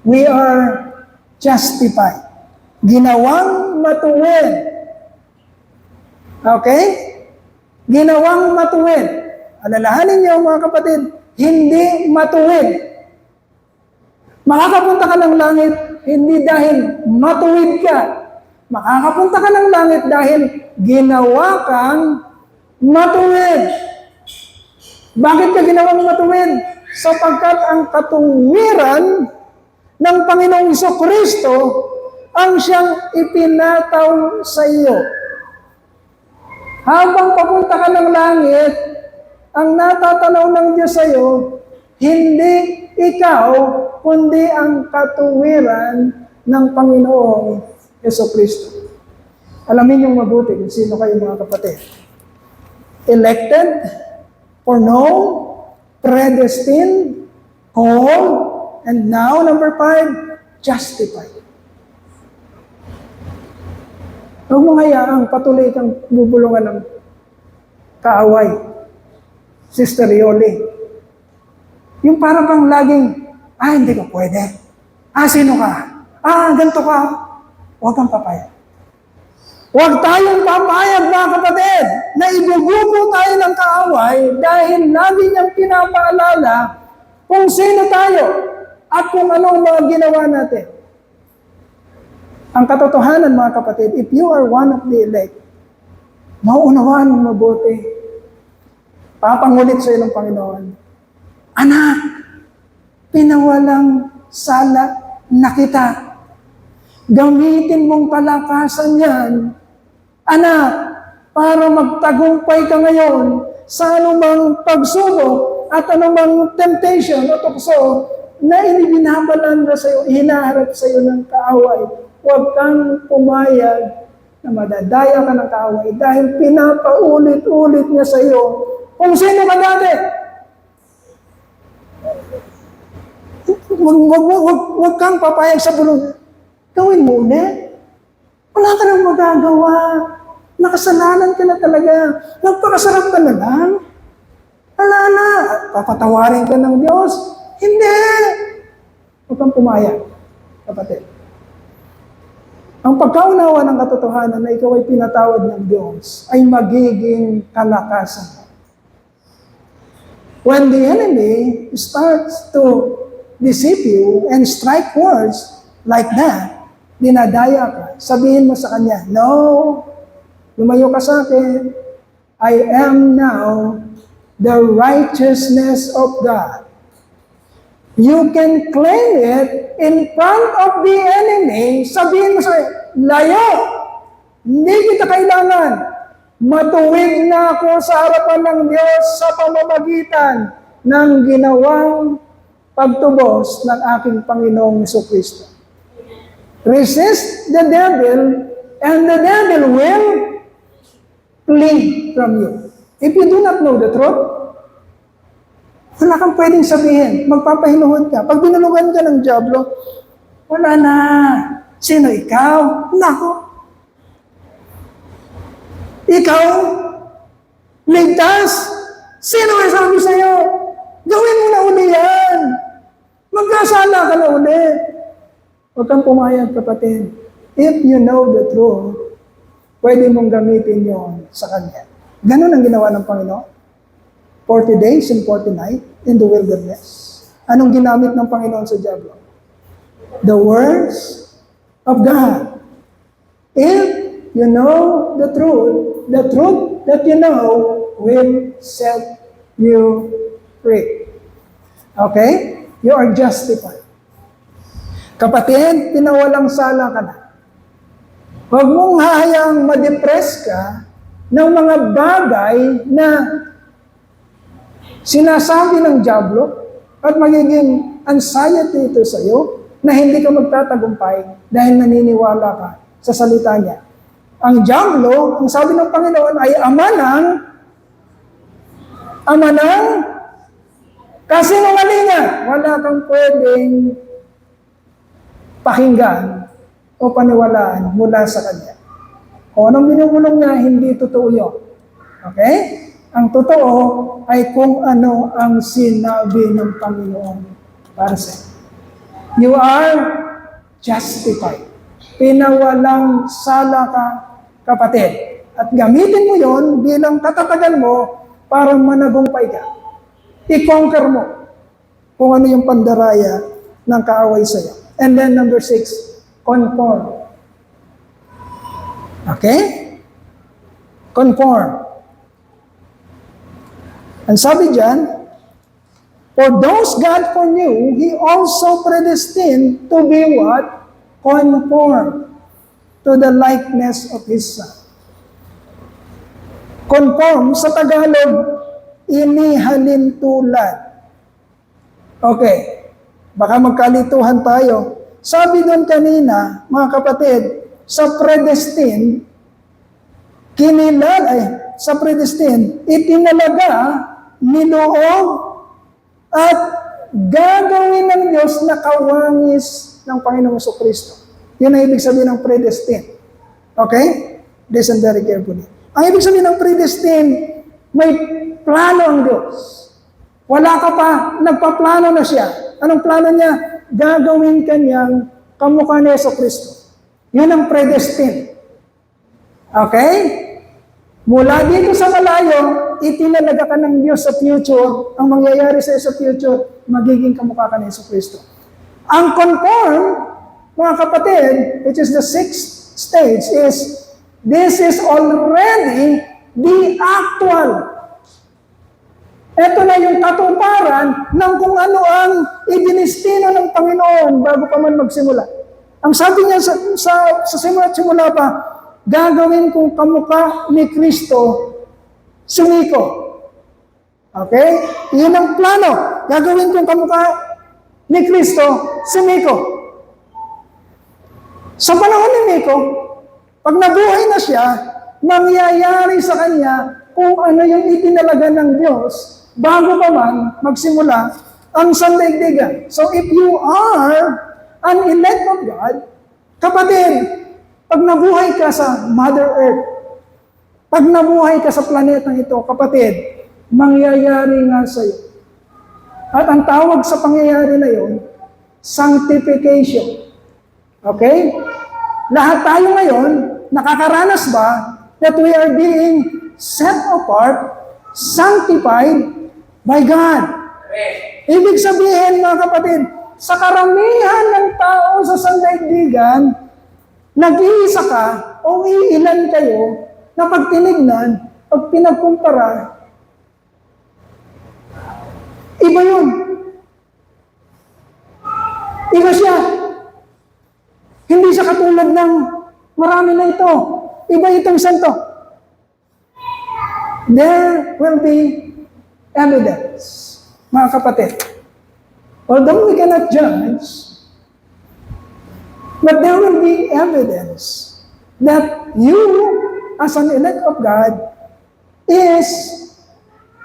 We are justified. Ginawang matuwid. Okay? Ginawang matuwid. Alalahanin niyo mga kapatid, hindi matuwid. Makakapunta ka ng langit, hindi dahil matuwid ka. Makakapunta ka ng langit dahil ginawa kang matuwid. Bakit ka ginawang matuwid? Sapagkat ang katuwiran ng Panginoong Jesucristo ang siyang ipinataw sa iyo. Habang papunta ka ng langit, ang natatanaw ng Diyos sa iyo, hindi ikaw, kundi ang katuwiran ng Panginoong Jesucristo. Alamin niyong mabuti kung sino kayo mga kapatid. Elected, foreknown, predestined, called, and now, number 5, justified. Huwag mo hayaang patuloy kang bubulungan ng kaaway. Sister Yoli. Yung para bang laging, hindi ka pwede. Sino ka? Ganito ka. Huwag kang papayag. Huwag tayong papayag, mga kapatid, na ibububo tayo ng kaaway dahil lagi niyang pinapaalala kung sino tayo at kung anong mga ginawa natin. Ang katotohanan, mga kapatid, if you are one of the elect, mauunawaan mo mabuti. Papangulit sa iyo ng Panginoon. Anak, pinawalang sala na kita. Gamitin mong palakasan yan, anak, para magtagumpay ka ngayon sa anumang pagsubok at anumang temptation o tukso na inibinabalanda sa iyo, hinaharap sa iyo ng kaaway. Huwag kang pumayag na madadaya ka ng kaaway dahil pinapaulit-ulit niya sa iyo kung sino ka dati. Huwag kang papayag sa bulong. Gawin mo ulit. Wala ka nang magagawa. Nakasalanan ka na talaga. Nagpakasarap ka na lang. Wala na. Papatawarin ka ng Diyos. Hindi. Huwag kang pumayag, kapatid. Ang pagkaunawa ng katotohanan na ikaw ay pinatawad ng Diyos ay magiging kalakasan. When the enemy starts to deceive you and strike words like that, dinadaya ka, sabihin mo sa kanya, no, lumayo ka sa akin. I am now the righteousness of God. You can claim it in front of the enemy. Sabihin mo sa akin, layo, hindi kita kailangan. Matuwid na ako sa harapan ng Diyos sa pamamagitan ng ginawang pagtubos ng aking Panginoong Jesucristo. Resist the devil, and the devil will flee from you. If you do not know the truth, wala kang pwedeng sabihin. Magpapahinuhod ka. Pag binulugan ka ng dyablo, wala na. Sino ikaw? Nako. Ikaw? Ligtas? Sino ang sabi sa'yo? Gawin mo na uli yan. Magkasala ka na uli. Huwag kang pumayag, kapatid. If you know the truth, pwede mong gamitin yon sa Kanya. Ganun ang ginawa ng Panginoon. 40 days and 40 nights in the wilderness. Anong ginamit ng Panginoon sa dyablo? The words of God. If you know the truth that you know will set you free. Okay? You are justified. Kapatid, pinawalang sala ka na. Huwag mong hahayaang ma-depress ka ng mga bagay na sinasabi ng diablo at magiging anxiety ito sa iyo na hindi ka magtatagumpay dahil naniniwala ka sa salita niya. Ang diablo, ang sabi ng Panginoon ay ama ng kasinungalingan. Wala kang pwedeng pakinggan o paniwalaan mula sa kanya. Kung anong binubulong niya, hindi totoo yun. Okay? Ang totoo ay kung ano ang sinabi ng Panginoon para sa iyo. You are justified. Pinawalang sala ka, kapatid. At gamitin mo yon bilang katatagan mo para managumpay ka. I-conquer mo kung ano yung pandaraya ng kaaway sa iyo. And then number 6, conform. Okay? Conform. Ang sabi dyan, for those God foreknew, He also predestined to be what? Conformed to the likeness of His Son. Conform sa Tagalog, inihalin tulad. Okay, baka magkalituhan tayo. Sabi doon kanina, mga kapatid, sa predestined, sa predestined, itinalaga, niloob, at gagawin ng Diyos na kawangis ng Panginoong Kristo. Yun ang ibig sabihin ng predestined. Okay? Listen very carefully. Ang ibig sabihin ng predestined, may plano ang Diyos. Wala ka pa, nagpaplano na siya. Anong plano niya? Gagawin kanyang kamukha ni Kristo. Yun ang predestined. Okay? Mula dito sa malayo, itinalaga ka ng Diyos sa future. Ang mangyayari sa future, magiging kamukha ka ni Kristo. Ang conform, mga kapatid, which is the 6th stage, is this is already the actual. Ito na yung katuparan ng kung ano ang idinistino ng Panginoon bago pa man magsimula. Ang sabi niya sa simula pa, gagawin kong kamukha ni Kristo, sumiko. Okay? Iyon ang plano. Gagawin kong kamukha ni Kristo, sumiko. Sa panahon ni Miko, pag nabuhay na siya, mangyayari sa kanya kung ano yung itinalaga ng Diyos bago pa man magsimula ang sandaigdigan. So if you are an elect of God, kapatid, pag nabuhay ka sa Mother Earth, pag nabuhay ka sa planetang ito, kapatid, mangyayari nga sa iyo. At ang tawag sa pangyayari na yon, sanctification. Okay? Lahat tayo ngayon, nakakaranas ba that we are being set apart, sanctified by God? Ibig sabihin, mga kapatid, sa karamihan ng tao sa sandaigdigan, nag-iisa ka o iilan kayo na pag tinignan, pag pinagkumpara, iba yun. Iba siya. Hindi siya katulad ng marami na ito. Iba itong santo. There will be evidence, mga kapatid. Although we cannot judge, but there will be evidence that you, as an elect of God, is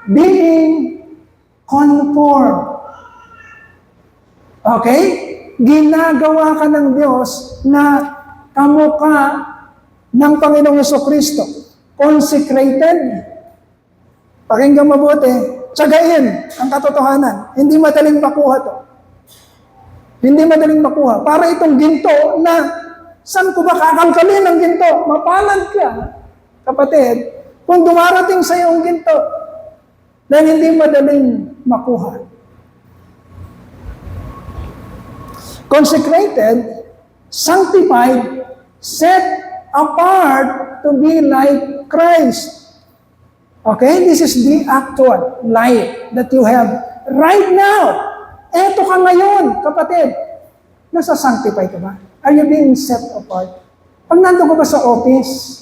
being conformed. Okay? Ginagawa ka ng Diyos na kamukha ng Panginoong Kristo. Consecrated. Pakinggan mabuti. Tsagain ang katotohanan. Hindi madaling makuha to. Hindi madaling makuha. Para itong ginto na, saan ko ba kakalkalin ang ginto? Mapalad ka, kapatid, kung dumarating sa iyo ang ginto, dahil hindi madaling makuha. Consecrated, sanctified, set apart to be like Christ. Okay? This is the actual life that you have right now. Eto ka ngayon, kapatid. Nasa-sanctify ka ba? Are you being set apart? Pag nandun ka ba sa office,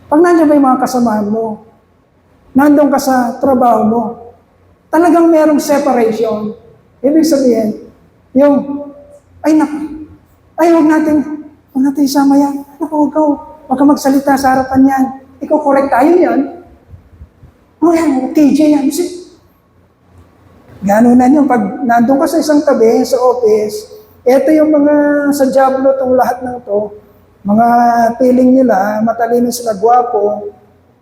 pag nandun ba yung mga kasamahan mo, nandun ka sa trabaho mo, talagang merong separation. Ibig sabihin, yung, huwag natin isama yan. Naku, huwag ka magsalita sa harapan yan. Ikaw, correct tayo yan. KJ yan. Gano'n na yun. Pag nandun ka sa isang tabi, sa office, eto yung mga sa Diablo, itong lahat ng to, mga piling nila, matalino sila, gwapo.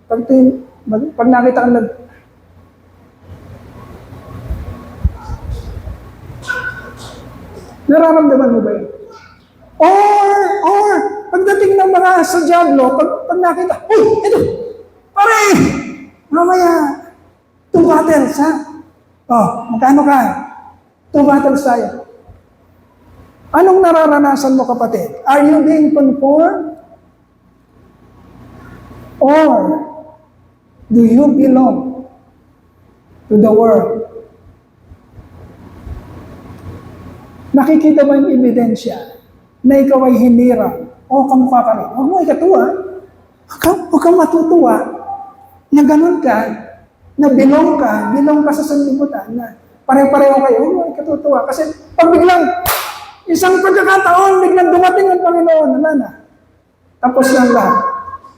Pag nakita ka nararamdaman mo ba yun? Or, pagdating ng mga sa Diablo, pag nakita, ito, pare, mamaya, 2 battles, ha? Magkano ka? 2 battles tayo. Anong nararanasan mo, kapatid? Are you being conformed? Or, do you belong to the world? Nakikita ba yung ebidensya na ikaw ay hinirang? Kamukha ka rin. Huwag mo ikatuwa. Huwag kang matutuwa na ganun ka, na belong ka sa sanlibutan, na pare-pareho kayo. Huwag mo ikatutuwa. Kasi pag biglang, isang pagkakataon, biglang dumating ang Panginoon, wala na. Tapos lang lahat.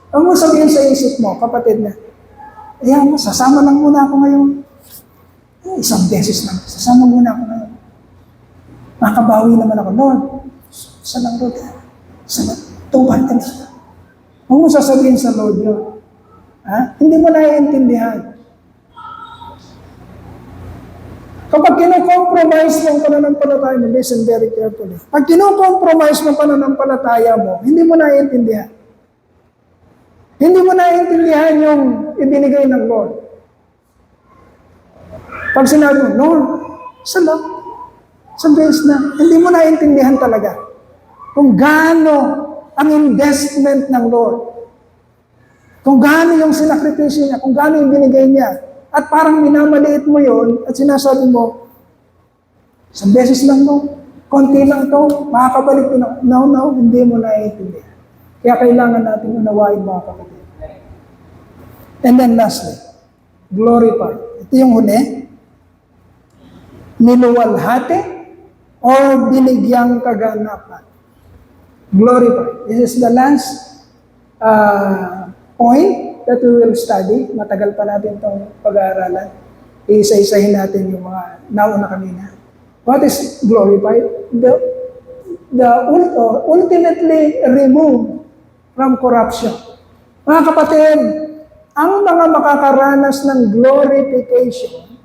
Huwag mo sabihin sa isip mo, kapatid na, ayan mo, sasama lang muna ako ngayon. Isang beses lang, sasama muna ako ngayon. Makabawi naman ako, Lord. Saan ang Lord? Saan? 2 battles. Huwag mo sasabihin sa Lord yun. Hindi mo naiintindihan. Kapag kino-compromise mo ang pananampalataya mo, listen very carefully. Pag kino-compromise mo ang pananampalataya mo, hindi mo naiintindihan. Hindi mo naiintindihan yung ibinigay ng Lord. Pag sinabi mo, Lord, salamat. Sabihin na, hindi mo naiintindihan talaga kung gaano ang investment ng Lord. Kung gaano yung sinakripisyo niya, kung gaano yung binigay niya. At parang minamaliit mo yon at sinasabi mo, 1 beses lang to, konti lang to, makakabalik ko na. No, hindi mo naiintindihan. Kaya kailangan natin unawain mga kapatid. And then lastly, glorify. Ito yung huli. Niluwalhati or binigyang kaganapan. Glorify. This is the last point that we will study. Matagal pa natin itong pag-aaralan. Isa-isahin natin yung mga nauna kanina. What is glorify? The ultimately remove from corruption. Mga kapatid, ang mga makakaranas ng glorification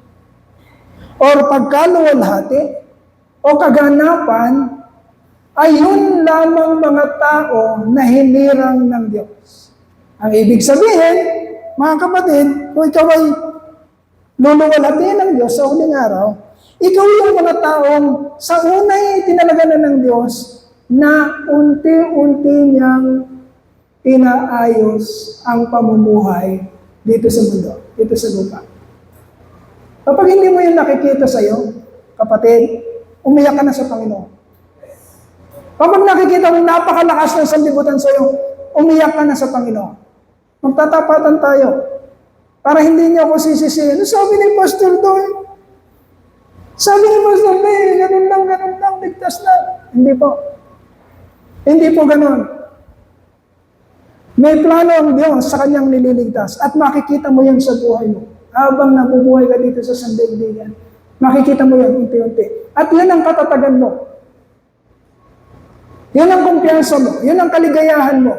or pagkaluwalhati o kaganapan ay yun lamang mga tao na hinirang ng Diyos. Ang ibig sabihin, mga kapatid, kung ikaw ay luluwalhati ng Diyos sa huling araw, ikaw yung mga taong sa unay tinalaga na ng Diyos na unti-unti niyang inaayos ang pamumuhay dito sa mundo, dito sa lupa. Kapag hindi mo yung nakikita sa iyo, kapatid, umiyak ka na sa Panginoon. Kapag nakikita mo napakalakas ng sanlibutan sa iyo, umiyak ka na sa Panginoon. Magtatapatan tayo para hindi niyo ako sisisihin. Sabi ni Pastor Doy, ganun lang, ligtas na. Hindi po. Hindi po ganun. May plano ang Diyos sa kanyang nililigtas at makikita mo yan sa buhay mo. Habang nabubuhay ka dito sa sandaigdigan, makikita mo yan unti-unti. At yan ang katatagan mo. Yan ang kumpiyansa mo. Yan ang kaligayahan mo.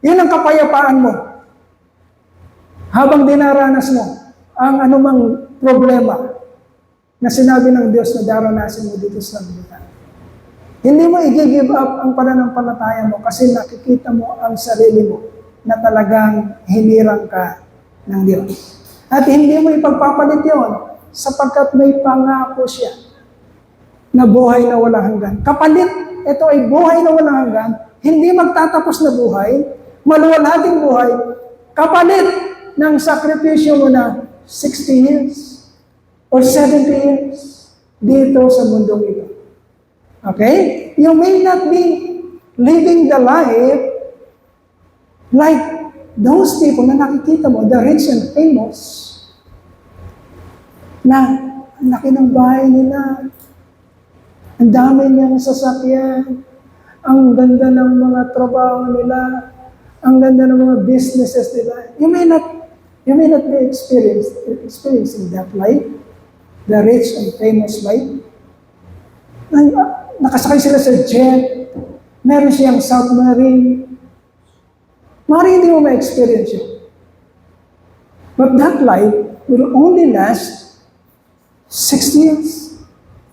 Yan ang kapayapaan mo. Habang dinaranas mo ang anumang problema na sinabi ng Diyos na daranasin mo dito sa sandaigdigan. Hindi mo i-give up ang pananampalataya mo kasi nakikita mo ang sarili mo na talagang hinirang ka ng Diyos. At hindi mo ipagpapalit yun sapagkat may pangako siya na buhay na walang hanggan. Kapalit, ito ay buhay na walang hanggan, hindi magtatapos na buhay, maluwalhating buhay, kapalit ng sakripisyo mo na 60 years or 70 years dito sa mundong ito. Okay? You may not be living the life like those people na nakikita mo, the rich and famous, na ang laki ng bahay nila, ang dami niyang sasakyan, ang ganda ng mga trabaho nila, ang ganda ng mga businesses nila. You may not be experiencing that life, the rich and famous life. Nakasakay sila sa jet, meron siyang submarine. Maaaring hindi mo ma-experience yun. But that life will only last 60 years,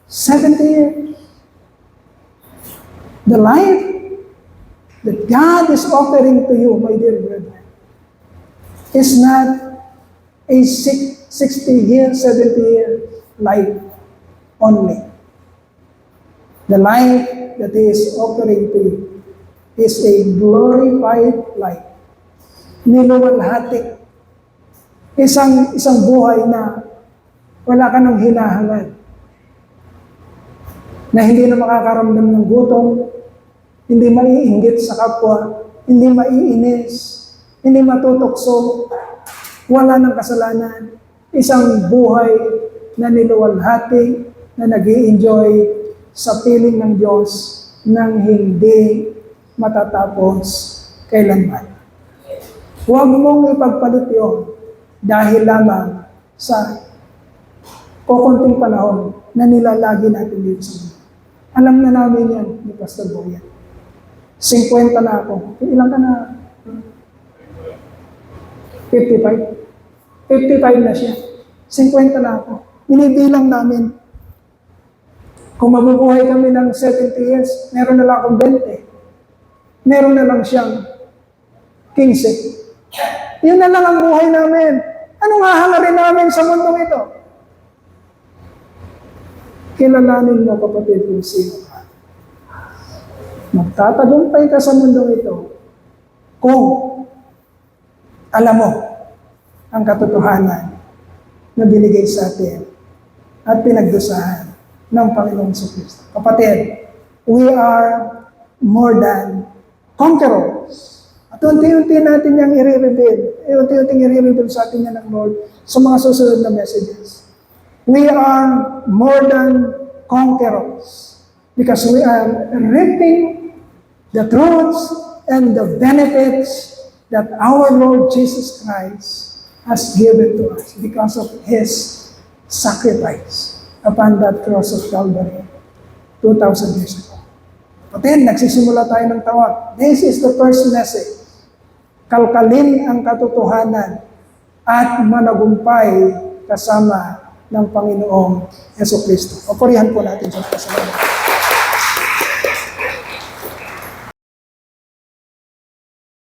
70 years. The life that God is offering to you, my dear brethren, is not a 60 year, 70 year life only. The life that He is offering to you is a glorified life. Niluwalhati. Isang buhay na wala ka nang hinahangad. Na hindi na makakaramdam ng gutom, hindi maiinggit sa kapwa, hindi maiinis, hindi matutokso, wala ng kasalanan. Isang buhay na niluwalhati, na nag-i-enjoy sa piling ng Diyos nang hindi matatapos kailanman. Huwag mong ipagpalit yun dahil lamang sa kukunting panahon na nilalagi natin dito sa mundo. Alam na namin yan ni Pastor Boyan. 50 na ako. Ilan ka na? 55? 55 na siya. 50 na ako. Binibilang namin. Kung mabubuhay kami ng 70 years, meron na lang akong 20. Meron na lang siyang 15. Yun na lang ang buhay namin. Anong hahangarin namin sa mundong ito? Kilalanin mo, kapatid, kung sino ka. Magtatagumpay ka sa mundong ito kung alam mo ang katotohanan na binigay sa atin at pinagdusahan ng Panginoong Kristo. Kapatid, we are more than conquerors. At unti-unti natin niyang i-reveal. Unti-unting i-reveal sa atin yan ng Lord sa mga susunod na messages. We are more than conquerors because we are reaping the truths and the benefits that our Lord Jesus Christ has given to us because of His sacrifice upon that cross of Calvary 2,000 years ago. Kapatid, nagsisimula tayo ng tawag. This is the first message. Kalkalin ang katotohanan at managumpay kasama ng Panginoong Jesucristo. Papurihan po natin sa pasalamat.